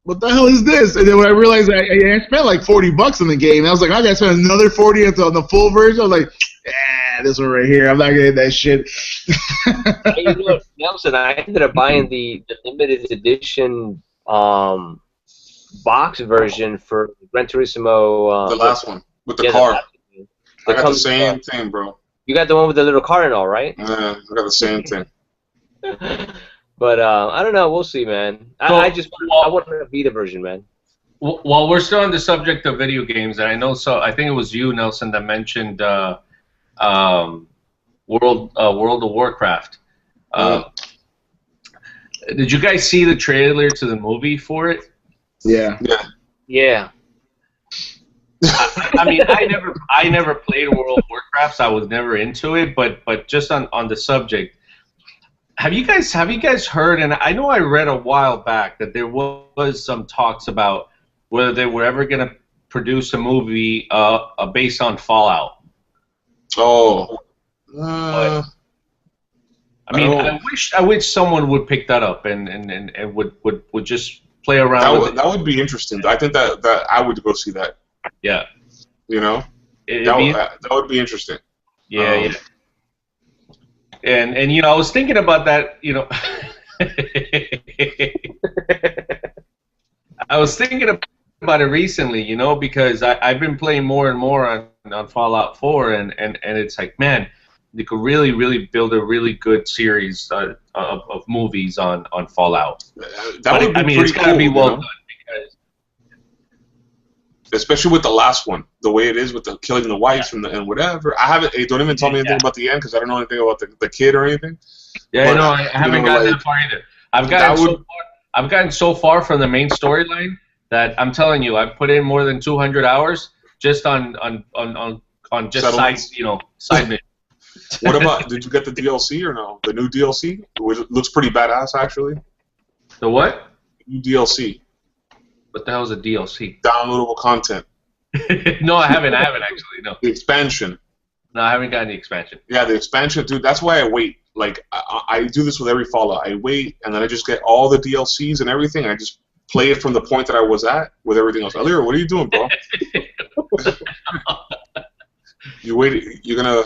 Speaker 4: what the hell is this? And then when I realized I spent like $40 on the game, and I was like, I gotta spend another $40 on the full version. I was like, this one right here, I'm not getting that shit.
Speaker 1: Hey, you know what, Nelson, I ended up buying the limited edition box version for Gran Turismo.
Speaker 2: The last one with the car. I got the same thing, bro.
Speaker 1: You got the one with the little car and all, right?
Speaker 2: Yeah, I got the same thing.
Speaker 1: But I don't know. We'll see, man. I want the Vita version, man.
Speaker 5: While we're still on the subject of video games, and I know, I think it was you, Nelson, that mentioned World of Warcraft. Did you guys see the trailer to the movie for it?
Speaker 4: Yeah.
Speaker 5: I mean, I never played World of Warcraft, so I was never into it. But just on the subject, have you guys heard? And I know I read a while back that there was some talks about whether they were ever going to produce a movie based on Fallout.
Speaker 2: Oh.
Speaker 5: But, I mean, I wish someone would pick that up and would just play around with it.
Speaker 2: That would be interesting. I think that I would go see that.
Speaker 5: Yeah.
Speaker 2: You know? That would be interesting.
Speaker 5: Yeah, yeah. And you know, I was thinking about that, you know. I was thinking about it recently, you know, because I've been playing more and more on Fallout 4, and it's like, man, they could really build a really good series of movies on Fallout.
Speaker 2: That would be pretty
Speaker 5: it's gotta
Speaker 2: cool,
Speaker 5: be well done.
Speaker 2: Especially with the last one, the way it is with the killing the wives and whatever. I haven't. Don't even tell me anything about the end because I don't know anything about the kid or anything.
Speaker 5: Yeah, no, I haven't gotten that far either. I've gotten so far from the main storyline that I'm telling you, I've put in more than 200 hours just on just side missions.
Speaker 2: What about? Did you get the DLC or no? The new DLC, which looks pretty badass actually.
Speaker 5: The what?
Speaker 2: New DLC.
Speaker 5: What the hell is a DLC?
Speaker 2: Downloadable content.
Speaker 5: No, I haven't actually. No.
Speaker 2: The expansion.
Speaker 5: No, I haven't gotten the expansion.
Speaker 2: Yeah, the expansion, dude. That's why I wait. Like I do this with every Fallout. I wait, and then I just get all the DLCs and everything. And I just play it from the point that I was at with everything else. Alira, what are you doing, bro? You wait. You're gonna.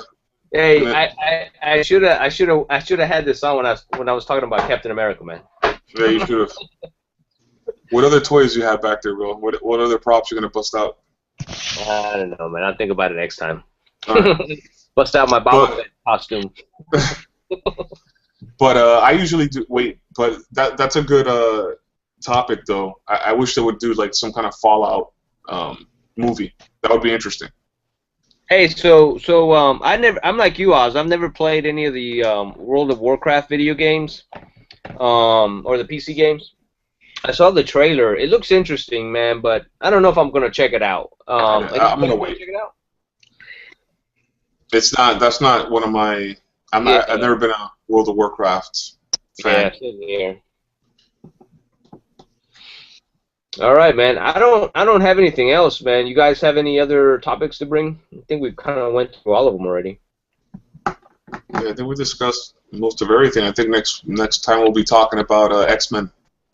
Speaker 1: Hey, I should have had this on when I was talking about Captain America, man.
Speaker 2: Yeah, you should have. What other toys do you have back there, bro? What other props you're gonna bust out?
Speaker 1: I don't know, man. I'll think about it next time.
Speaker 2: Right.
Speaker 1: Bust out my Boba Fett costume.
Speaker 2: But I usually do wait. But that's a good topic, though. I wish they would do like some kind of Fallout movie. That would be interesting.
Speaker 1: Hey, so I'm like you, Oz. I've never played any of the World of Warcraft video games, or the PC games. I saw the trailer. It looks interesting, man, but I don't know if I'm gonna check it out.
Speaker 2: I'm gonna wait.
Speaker 1: Check it out?
Speaker 2: It's not. That's not one of my. I've never been a World of Warcraft fan.
Speaker 1: Yeah, same here. All right, man. I don't have anything else, man. You guys have any other topics to bring? I think we kind of went through all of them already.
Speaker 2: Yeah, I think we discussed most of everything. I think next time we'll be talking about X-Men.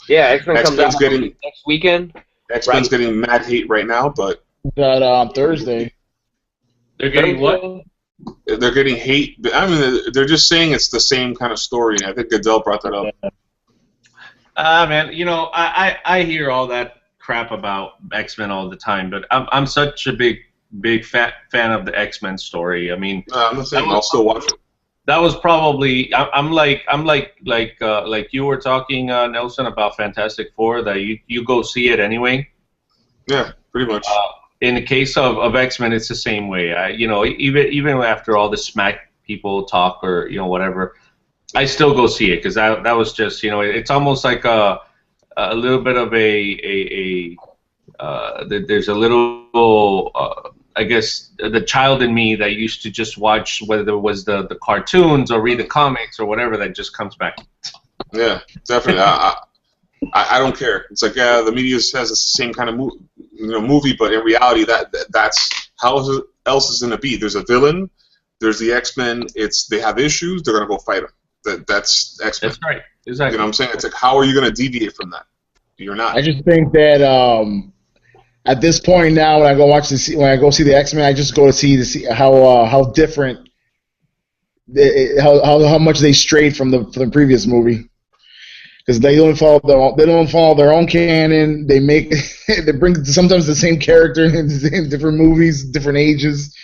Speaker 1: Yeah, X-Men comes out next weekend.
Speaker 2: X-Men's getting mad hate right now, but
Speaker 4: That on Thursday.
Speaker 5: They're getting what?
Speaker 2: They're getting hate. I mean, they're just saying it's the same kind of story. I think Goodell brought that up.
Speaker 5: Man, you know, I hear all that crap about X-Men all the time, but I'm such a big fan of the X-Men story. I mean,
Speaker 2: I'm not saying I'll still watch it.
Speaker 5: That was probably I'm like you were talking, Nelson, about Fantastic Four, that you go see it anyway.
Speaker 2: Yeah, pretty much.
Speaker 5: In the case of X-Men, it's the same way. You know, even after all the smack people talk or whatever, I still go see it because that was just it's almost like a little bit of there's a little I guess the child in me that used to just watch whether it was the cartoons or read the comics or whatever that just comes back.
Speaker 2: Yeah, definitely. I don't care. It's like the media says it's the same kind of movie, but in reality, that's how else is it gonna be? There's a villain. There's the X-Men. They have issues. They're gonna go fight them. That's X-Men.
Speaker 5: That's right. Exactly.
Speaker 2: You know what I'm saying? It's like, how are you gonna deviate from that? You're not.
Speaker 4: I just think that at this point now, when I go see the X-Men, I just go to see how different, how much they strayed from the previous movie. Because they don't follow their own canon. They bring sometimes the same character in different movies, different ages.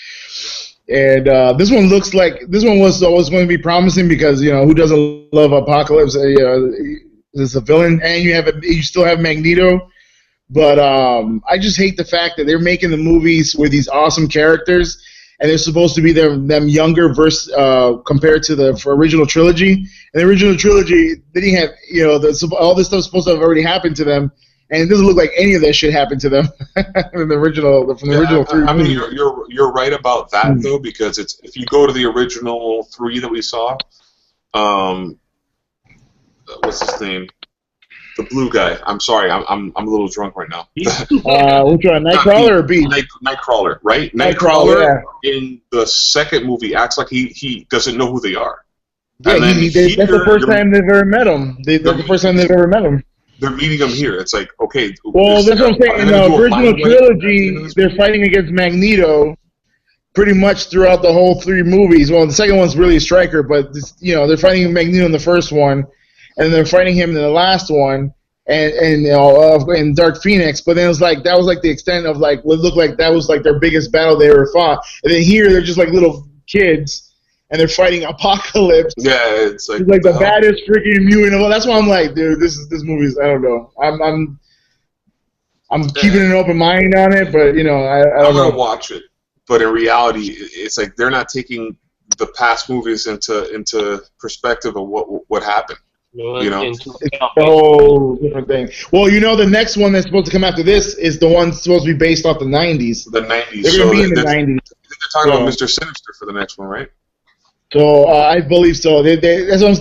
Speaker 4: And this one was always going to be promising because who doesn't love Apocalypse? There's a villain, and you still have Magneto. But I just hate the fact that they're making the movies with these awesome characters, and they're supposed to be them younger compared to the original trilogy. And the original trilogy, they didn't have all this stuff supposed to have already happened to them, and it doesn't look like any of that shit happened to them from the original three.
Speaker 2: I mean, you're right about that though, because if you go to the original 3 that we saw, what's his name? The blue guy. I'm sorry, I'm a little drunk right now.
Speaker 4: Which one, Nightcrawler or Beast?
Speaker 2: Nightcrawler, right?
Speaker 4: Nightcrawler,
Speaker 2: in the second movie acts like he doesn't know who they are.
Speaker 4: Yeah,
Speaker 2: and then
Speaker 4: that's the first time they've ever met him. That's the first time they've ever met him.
Speaker 2: They're meeting him here. It's like, okay.
Speaker 4: Well, that's what I'm saying. In the original trilogy, they're fighting against Magneto pretty much throughout the whole 3 movies. Well, the second one's really Stryker, but they're fighting Magneto in the first one, and they're fighting him in the last one, and Dark Phoenix. But then it was like that was like the extent of like what looked like that was like their biggest battle they ever fought. And then here they're just like little kids. And they're fighting Apocalypse.
Speaker 2: Yeah, it's like
Speaker 4: the baddest freaking mutant of all. That's why I'm like, dude, this movie's. I don't know. I'm keeping an open mind on it, but I don't know.
Speaker 2: I'm gonna watch it, but in reality, it's like they're not taking the past movies into perspective of what happened.
Speaker 4: It's a whole different thing. Well, the next one that's supposed to come after this is the one supposed to be based off the 90s.
Speaker 2: The 90s.
Speaker 4: They're gonna be in the 90s.
Speaker 2: I think they're talking about Mr. Sinister for the next one, right?
Speaker 4: So I believe so. That's another thing. That's what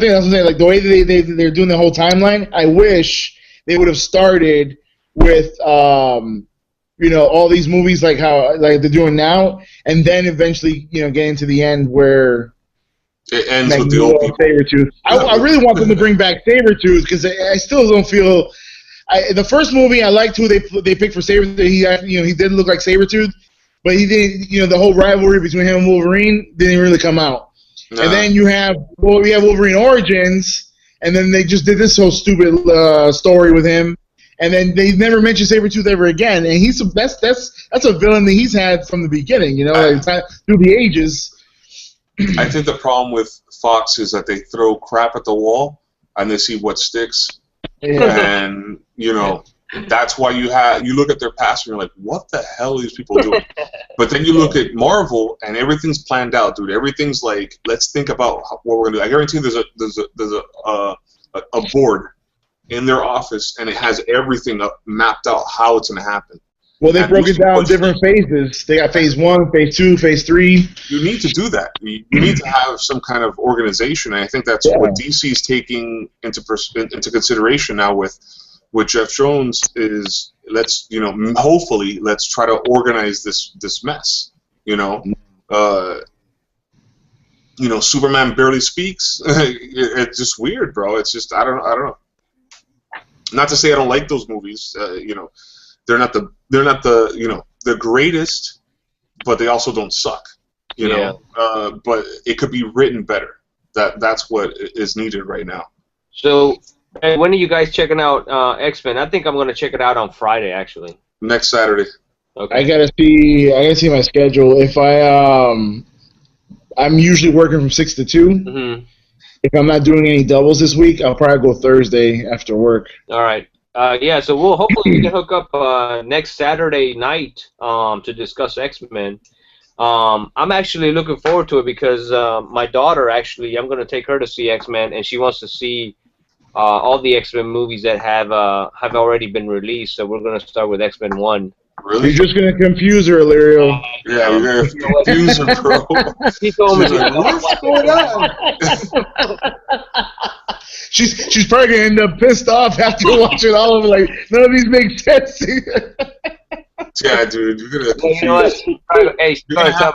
Speaker 4: I'm saying. Like the way they're doing the whole timeline, I wish they would have started with all these movies like how like they're doing now, and then eventually get into the end where
Speaker 2: it ends with the old people.
Speaker 4: Sabretooth. I really want them to bring back Sabretooth because I still don't feel. The first movie I liked who they picked for Sabretooth. He did look like Sabretooth. But he didn't, the whole rivalry between him and Wolverine didn't really come out. No. And then we have Wolverine Origins, and then they just did this whole stupid story with him, and then they never mentioned Sabretooth ever again. And that's a villain that he's had from the beginning, through the ages.
Speaker 2: I think the problem with Fox is that they throw crap at the wall and they see what sticks, and that's why you look at their past and you're like, what the hell are these people doing? But then you look at Marvel and everything's planned out, dude. Everything's like, let's think about what we're gonna do. I guarantee there's a board in their office and it has everything mapped out how it's gonna happen.
Speaker 4: Well, they broke it down in different phases. They got phase 1, phase 2, phase 3.
Speaker 2: You need to do that. You need to have some kind of organization, and I think that's what DC is taking into consideration now with Jeff Jones is hopefully let's try to organize this mess. Superman barely speaks. It's just weird, bro. It's just I don't know. Not to say I don't like those movies. They're not the greatest, but they also don't suck. But it could be written better. That's what is needed right now.
Speaker 1: So. Hey, when are you guys checking out X-Men? I think I'm going to check it out on Friday, actually.
Speaker 2: Next Saturday.
Speaker 4: Okay. I gotta see my schedule. If I'm usually working from 6 to 2.
Speaker 1: Mm-hmm.
Speaker 4: If I'm not doing any doubles this week, I'll probably go Thursday after work.
Speaker 1: All right. So hopefully we can hook up next Saturday night to discuss X-Men. I'm actually looking forward to it because my daughter I'm going to take her to see X-Men, and she wants to see all the X-Men movies that have already been released. So we're going to start with X-Men 1.
Speaker 2: Really?
Speaker 4: You're just going to confuse her, Lirio.
Speaker 2: Yeah, you're going to confuse her, bro.
Speaker 1: She told me,
Speaker 2: what's going on?
Speaker 4: She's probably going to end up pissed off after watching all of it. Like, none of these make sense.
Speaker 2: Yeah, dude, you're going to confuse her. You're going to have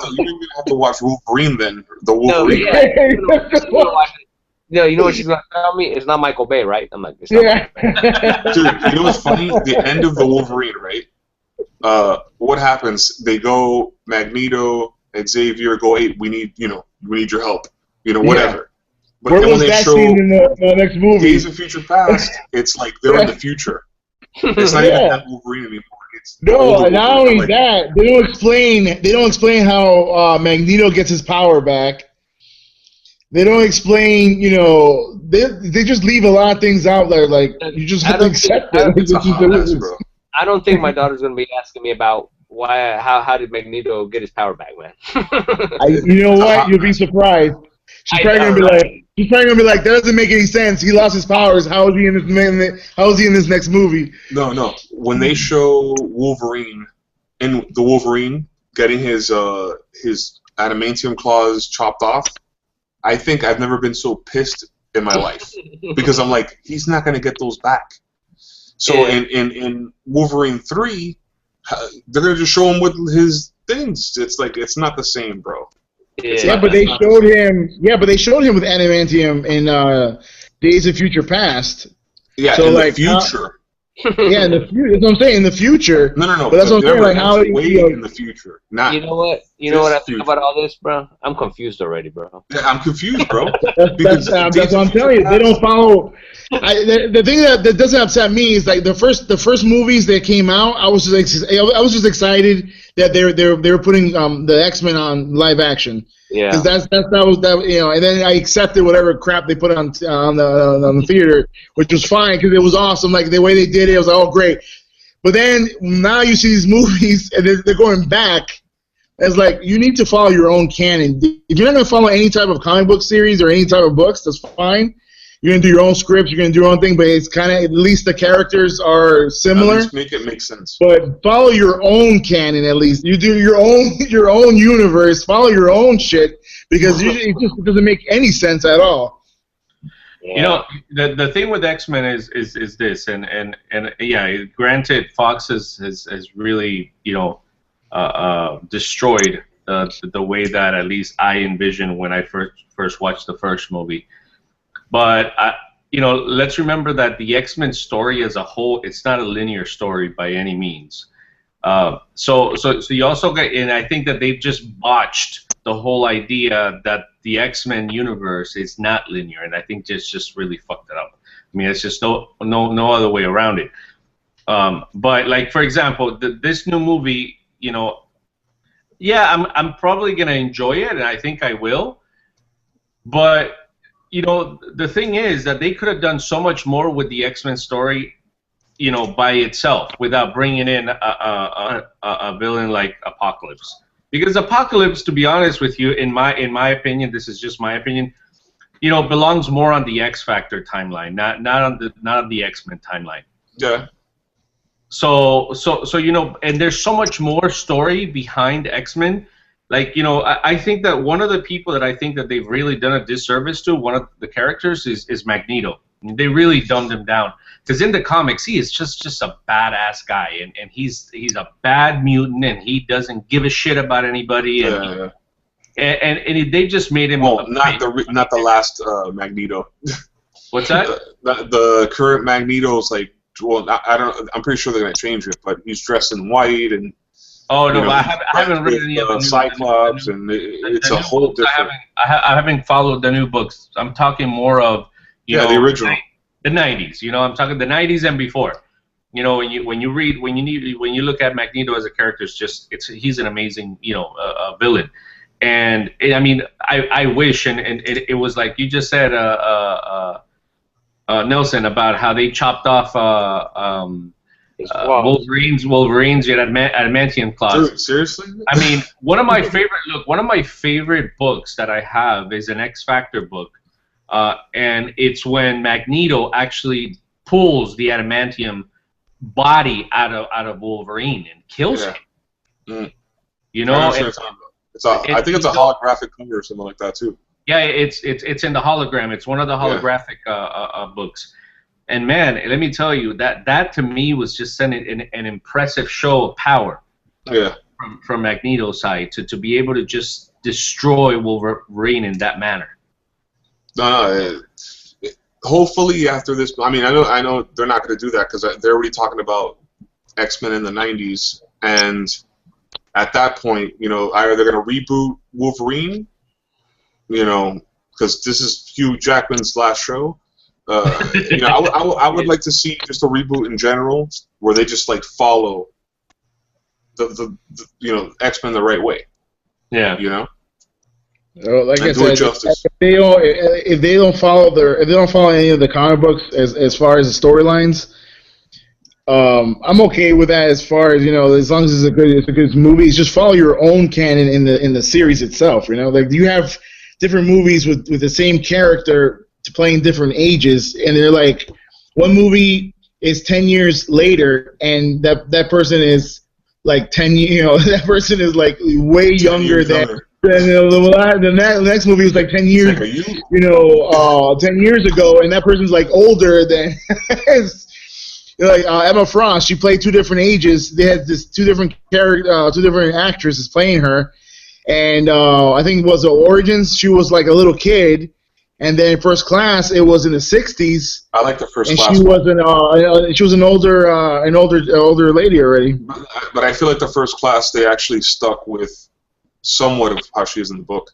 Speaker 2: to watch Wolverine then. The Wolverine.
Speaker 1: No, you know what she's going to tell me? It's not Michael Bay, right? I'm like, it's
Speaker 2: not Dude, you know what's funny? The end of the Wolverine, right? What happens? They go, Magneto and Xavier go, hey, we need your help. Whatever. But
Speaker 4: where
Speaker 2: then
Speaker 4: was
Speaker 2: when they
Speaker 4: that
Speaker 2: show
Speaker 4: scene in the next movie?
Speaker 2: Days of Future Past, it's like they're in the future. It's not even that Wolverine anymore.
Speaker 4: Not only that, they don't explain how Magneto gets his power back. They don't explain, they just leave a lot of things out there. Like, you just have to accept it.
Speaker 1: I don't think my daughter's going to be asking me about how did Magneto get his power back, man.
Speaker 4: You know what? You'll be surprised. She's probably going to be like, that doesn't make any sense. He lost his powers. How is he in this next movie?
Speaker 2: No. When they show Wolverine getting his adamantium claws chopped off, I think I've never been so pissed in my life because I'm like, he's not going to get those back. So in Wolverine 3, they're going to just show him with his things. It's like, it's not the same, bro.
Speaker 4: But they showed him. Yeah, but they showed him with adamantium in Days of Future Past.
Speaker 2: Yeah, so in the future.
Speaker 4: Yeah, in the future. That's what I'm saying. In the future.
Speaker 2: No.
Speaker 4: But that's what I'm saying. Like how
Speaker 2: in the future. Not.
Speaker 1: You know what? You know what I think about all this, bro? I'm confused already, bro.
Speaker 2: Yeah, I'm confused, bro.
Speaker 4: That's what I'm telling you. They don't follow. The thing that doesn't upset me is like the first movies that came out. I was just excited that they were putting the X-Men on live action.
Speaker 1: Yeah.
Speaker 4: Because that was and then I accepted whatever crap they put on the theater, which was fine because it was awesome. Like the way they did it, was like, oh great. But then now you see these movies and they're going back. It's like you need to follow your own canon. If you're not going to follow any type of comic book series or any type of books, that's fine. You're going to do your own scripts, you're going to do your own thing, but it's kind of, at least the characters are similar.
Speaker 2: At least make it make sense.
Speaker 4: But follow your own canon at least. You do your own universe, follow your own shit, because it just doesn't make any sense at all.
Speaker 5: Yeah. You know, the thing with X-Men is this, and yeah, granted, Fox has really, destroyed the way that at least I envisioned when I first watched the first movie. But let's remember that the X-Men story as a whole, it's not a linear story by any means. So you also get, and I think that they've just botched the whole idea that the X-Men universe is not linear, and I think just really fucked it up. I mean, it's just no other way around it. But like, for example, this new movie, yeah, I'm probably gonna enjoy it, and I think I will. But the thing is that they could have done so much more with the X-Men story, by itself, without bringing in a villain like Apocalypse. Because Apocalypse, to be honest with you, in my opinion, this is just my opinion, belongs more on the X Factor timeline, not on the X-Men timeline.
Speaker 2: Yeah.
Speaker 5: So and there's so much more story behind X-Men. Like, I think that one of the people that I think that they've really done a disservice to, one of the characters, is Magneto. I mean, they really dumbed him down. Because in the comics, he is just a badass guy, and he's a bad mutant, and he doesn't give a shit about anybody. And they just made him.
Speaker 2: Well, not the last Magneto.
Speaker 5: What's that?
Speaker 2: The current Magneto's like, well, I don't. I'm pretty sure they're gonna change it, but he's dressed in white and.
Speaker 5: Oh no, I haven't read any of the new
Speaker 2: Cyclops, and it's a whole different.
Speaker 5: I haven't followed the new books. I'm talking more of
Speaker 2: the original,
Speaker 5: the 90s. I'm talking the 90s and before. When you look at Magneto as a character, he's an amazing villain. And I mean, I wish, and it was like you just said, Nelson, about how they chopped off. Wolverine's adamantium claws.
Speaker 2: Dude, seriously?
Speaker 5: I mean, one of my favorite books that I have is an X Factor book, and it's when Magneto actually pulls the adamantium body out of Wolverine and kills him.
Speaker 2: Mm.
Speaker 5: I
Speaker 2: think it's a holographic cover or something like that too.
Speaker 5: Yeah, it's in the hologram. It's one of the holographic books. And man, let me tell you, that to me was just an impressive show of power.
Speaker 2: Yeah.
Speaker 5: From Magneto's side to be able to just destroy Wolverine in that manner.
Speaker 2: No. Hopefully after this, I mean, I know they're not going to do that because they're already talking about X-Men in the 90s, and at that point, either they're going to reboot Wolverine, because this is Hugh Jackman's last show. I would like to see just a reboot in general where they just like follow the X-Men the right way.
Speaker 5: Yeah.
Speaker 4: Well, like I said,
Speaker 2: justice.
Speaker 4: if they don't follow any of the comic books as far as the storylines, I'm okay with that. As far as as long as it's a good movie, just follow your own canon in the series itself. Like you have different movies with the same character playing different ages, and they're like, one movie is 10 years later, and that person is like 10 years. That person is like way younger than Then the next movie was like 10 years, 10 years ago, and that person's like older than like Emma Frost. She played two different ages. They had this two different actresses playing her, and I think it was the Origins. She was like a little kid, and then First Class it was in the 60s.
Speaker 2: I like the First Class.
Speaker 4: And she was an older lady already.
Speaker 2: But I feel like the First Class they actually stuck with somewhat of how she is in the book.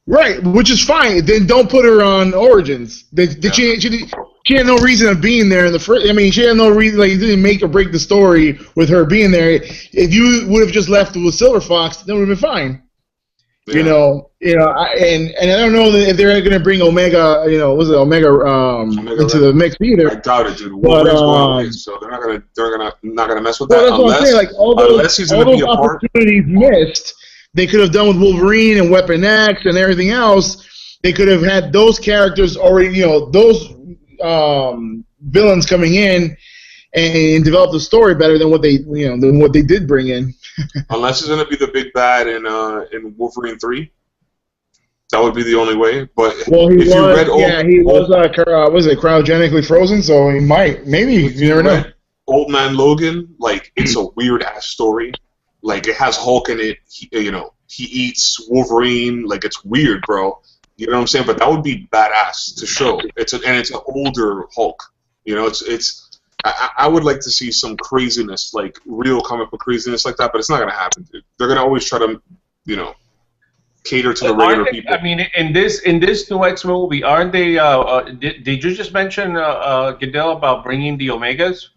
Speaker 4: Right, which is fine. Then don't put her on Origins. She had no reason of being there in the first. I mean, she had no reason. Like, you didn't make or break the story with her being there. If you would have just left with Silver Fox, that would have been fine. Yeah. And I don't know if they're going to bring Omega. Omega into the mix either.
Speaker 2: I doubt it, dude. Wolverine's going away, so they're not gonna mess with that.
Speaker 4: Well, that's what I'm saying. Like
Speaker 2: unless he's going to be a part.
Speaker 4: Opportunities missed. They could have done with Wolverine and Weapon X and everything else. They could have had those characters already, those villains coming in and develop the story better than what they did bring in.
Speaker 2: Unless he's going to be the big bad in Wolverine 3, that would be the only way. But
Speaker 4: he was cryogenically frozen, so he might, maybe, you never know.
Speaker 2: Old Man Logan, like, it's a weird ass story. Like, it has Hulk in it. He eats Wolverine. Like, it's weird, bro. You know what I'm saying? But that would be badass to show. It's an older Hulk. I would like to see some craziness, like real comic book craziness like that. But it's not gonna happen, dude. They're gonna always try to, cater to the regular people.
Speaker 5: I mean, in this new X movie, aren't they? Did you just mention Goodell about bringing the Omegas?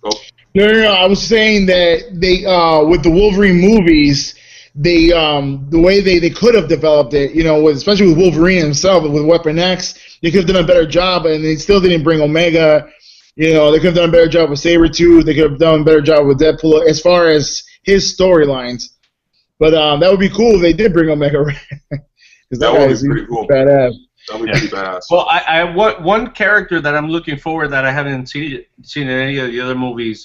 Speaker 2: Oh.
Speaker 4: No. I was saying that they, with the Wolverine movies, they, the way they could have developed it, especially with Wolverine himself, with Weapon X, they could have done a better job, and they still didn't bring Omega. They could have done a better job with Sabretooth. They could have done a better job with Deadpool as far as his storylines. But that would be cool if they did bring Omega. Because
Speaker 2: that would be pretty cool.
Speaker 4: Badass.
Speaker 2: That would be pretty badass.
Speaker 5: Well, I one character that I'm looking forward that I haven't seen in any of the other movies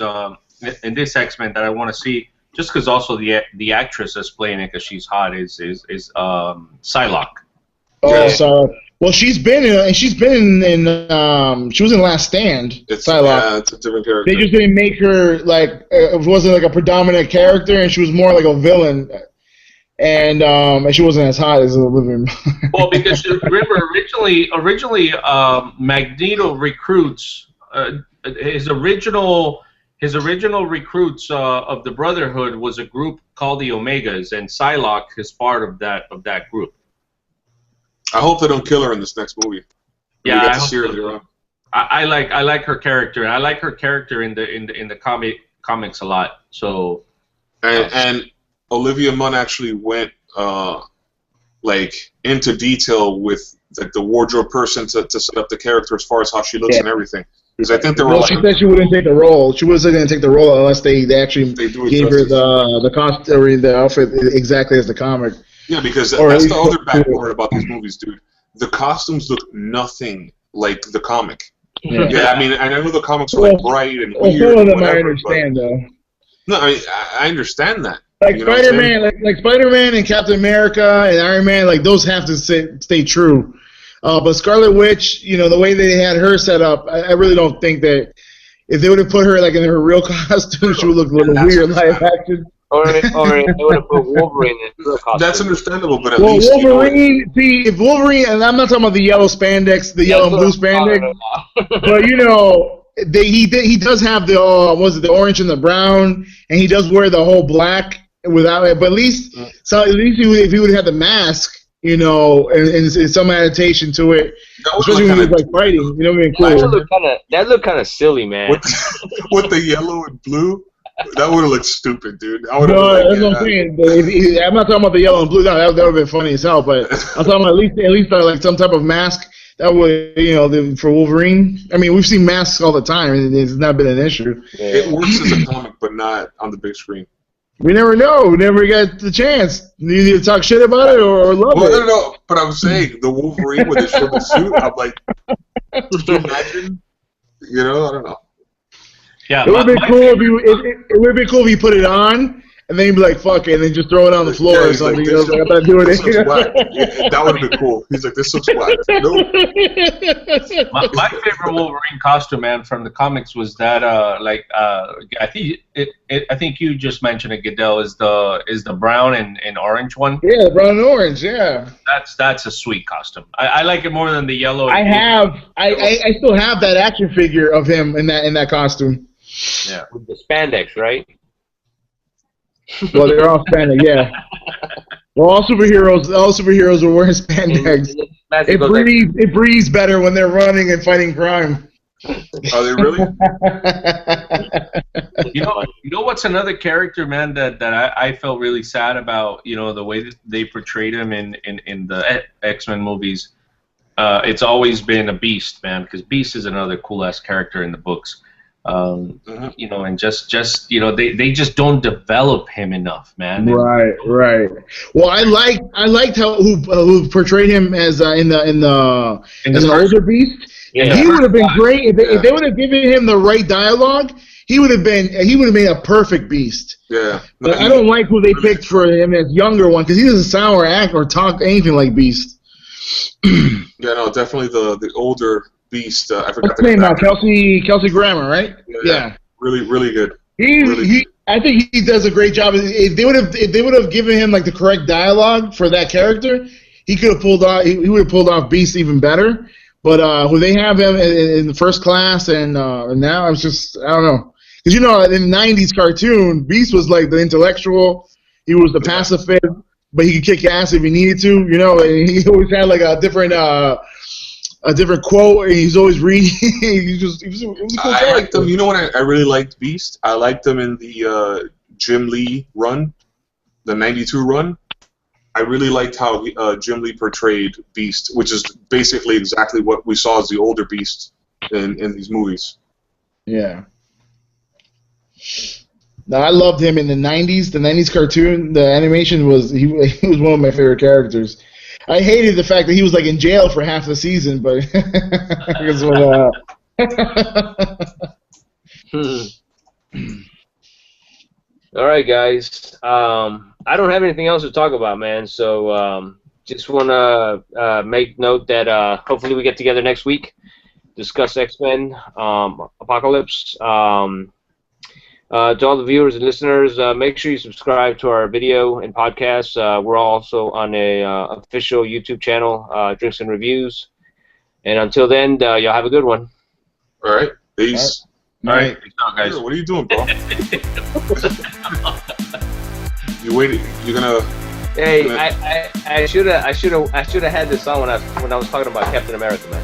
Speaker 5: in this X-Men that I want to see, just because also the actress that's playing it because she's hot is Psylocke.
Speaker 4: Oh, yeah. So well, she's been in she was in Last Stand. Psylocke.
Speaker 2: Yeah, it's a different character.
Speaker 4: They just didn't make her like it wasn't like a predominant character, and she was more like a villain. And she wasn't as hot as Olivia.
Speaker 5: Well, because remember originally Magneto recruits his original recruits of the Brotherhood was a group called the Omegas, and Psylocke is part of that group.
Speaker 2: I hope they don't kill her in this next movie.
Speaker 5: Yeah,
Speaker 2: I hope so.
Speaker 5: I like her character, and I like her character in the comics a lot. So
Speaker 2: and Olivia Munn actually went into detail with the wardrobe person to set up the character as far as how she looks and everything. Because I think they were
Speaker 4: she said she wouldn't take the role. She wasn't going to take the role unless they actually gave her the costume or the outfit exactly as the comic.
Speaker 2: Yeah, because that's the other bad part about these movies, dude. The costumes look nothing like the comic. Yeah, I mean, I know the comics are bright and weird.
Speaker 4: Some of them I understand, though.
Speaker 2: No, I mean, I understand that.
Speaker 4: Like Spider-Man, like Spider-Man and Captain America and Iron Man, like those have to stay true. But Scarlet Witch, the way they had her set up, I really don't think that if they would have put her like in her real costume, she would look a little weird live action.
Speaker 1: Or they would have put Wolverine in his real costume.
Speaker 2: That's understandable, but at least
Speaker 4: Wolverine. See, if Wolverine, and I'm not talking about the yellow spandex, the yellow and blue spandex, but he does have the orange and the brown, and he does wear the whole black without it. But at least if he would have had the mask, and some adaptation to it, especially when he was like fighting, cool.
Speaker 1: That looked kind of silly, man.
Speaker 2: With the yellow and blue. That would have looked stupid, dude.
Speaker 4: That's what I'm saying. I'm not talking about the yellow and blue. No, that would have been funny as hell. But I'm talking about at least like some type of mask that would, for Wolverine. I mean, we've seen masks all the time, and it's not been an issue.
Speaker 2: Yeah. It works as a comic, but not on the big screen.
Speaker 4: We never know. We never get the chance. You need to talk shit about it or love it.
Speaker 2: No. But I'm saying the Wolverine with his shriveled suit. I'm like, could you imagine? I don't know.
Speaker 4: Yeah, it would be cool if you put it on and then he'd be like, "Fuck it," and then just throw it on the floor or something.
Speaker 2: Like,
Speaker 4: you know, like, I'm not doing
Speaker 2: this looks
Speaker 4: it.
Speaker 2: whack. Yeah, that would have been cool. He's like, this looks whack. Nope.
Speaker 5: My favorite Wolverine costume, man, from the comics was that I think you just mentioned it, Goodell, is the brown and orange one.
Speaker 4: Yeah, the brown and orange. Yeah,
Speaker 5: that's a sweet costume. I like it more than the yellow.
Speaker 4: I still have that action figure of him in that costume.
Speaker 5: Yeah,
Speaker 1: with the spandex, right?
Speaker 4: Well, they're all spandex. Yeah. Well, all superheroes are wearing spandex. It breathes better when they're running and fighting crime.
Speaker 2: Are they really?
Speaker 5: You know what's another character, man, that I felt really sad about, the way that they portrayed him in the X-Men movies. It's always been a Beast, man, because Beast is another cool-ass character in the books. And just they just don't develop him enough, man.
Speaker 4: Right. Well, I liked who portrayed him as an older Beast.
Speaker 1: Yeah.
Speaker 4: He would have been great if they would have given him the right dialogue. He would have made a perfect Beast.
Speaker 2: Yeah.
Speaker 4: But I don't like who they picked for him as younger one because he doesn't sound or act or talk anything like Beast.
Speaker 2: Yeah, no, definitely the older Beast. I forgot
Speaker 4: the name now. Kelsey Grammer, right? Yeah.
Speaker 2: Really, really good.
Speaker 4: I think he does a great job. If they would have given him like the correct dialogue for that character, he could have pulled off. He would have pulled off Beast even better. But when they have him in the first class and now I don't know, because in the '90s cartoon, Beast was like the intellectual. He was the pacifist, but he could kick ass if he needed to. And he always had like a different quote, and he's always reading. It was a cool character.
Speaker 2: I liked him. You know what? I really liked Beast. I liked him in the Jim Lee run, the '92 run. I really liked how Jim Lee portrayed Beast, which is basically exactly what we saw as the older Beast in these movies.
Speaker 4: Yeah. No, I loved him in the '90s. The '90s cartoon, the animation he was one of my favorite characters. I hated the fact that he was like in jail for half the season, but because
Speaker 1: All right, guys. I don't have anything else to talk about, man. So just want to make note that hopefully we get together next week, discuss X-Men, Apocalypse. To all the viewers and listeners, make sure you subscribe to our video and podcast. We're also on a official YouTube channel, Drinks and Reviews. And until then, y'all have a good one.
Speaker 2: All right. Peace.
Speaker 5: All right. Peace out, guys.
Speaker 2: What are you doing, bro? You waited. You're gonna.
Speaker 1: Hey, I should have had this on when I was talking about Captain America, man.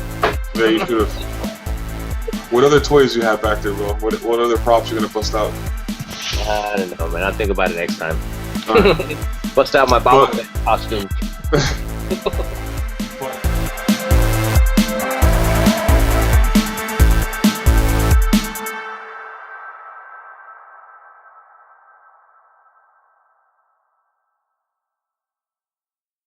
Speaker 2: Yeah, you should have. What other toys do you have back there, bro? What other props you gonna bust out?
Speaker 1: I don't know, man. I'll think about it next time.
Speaker 2: All right.
Speaker 1: Bust out my Boba Fett costume.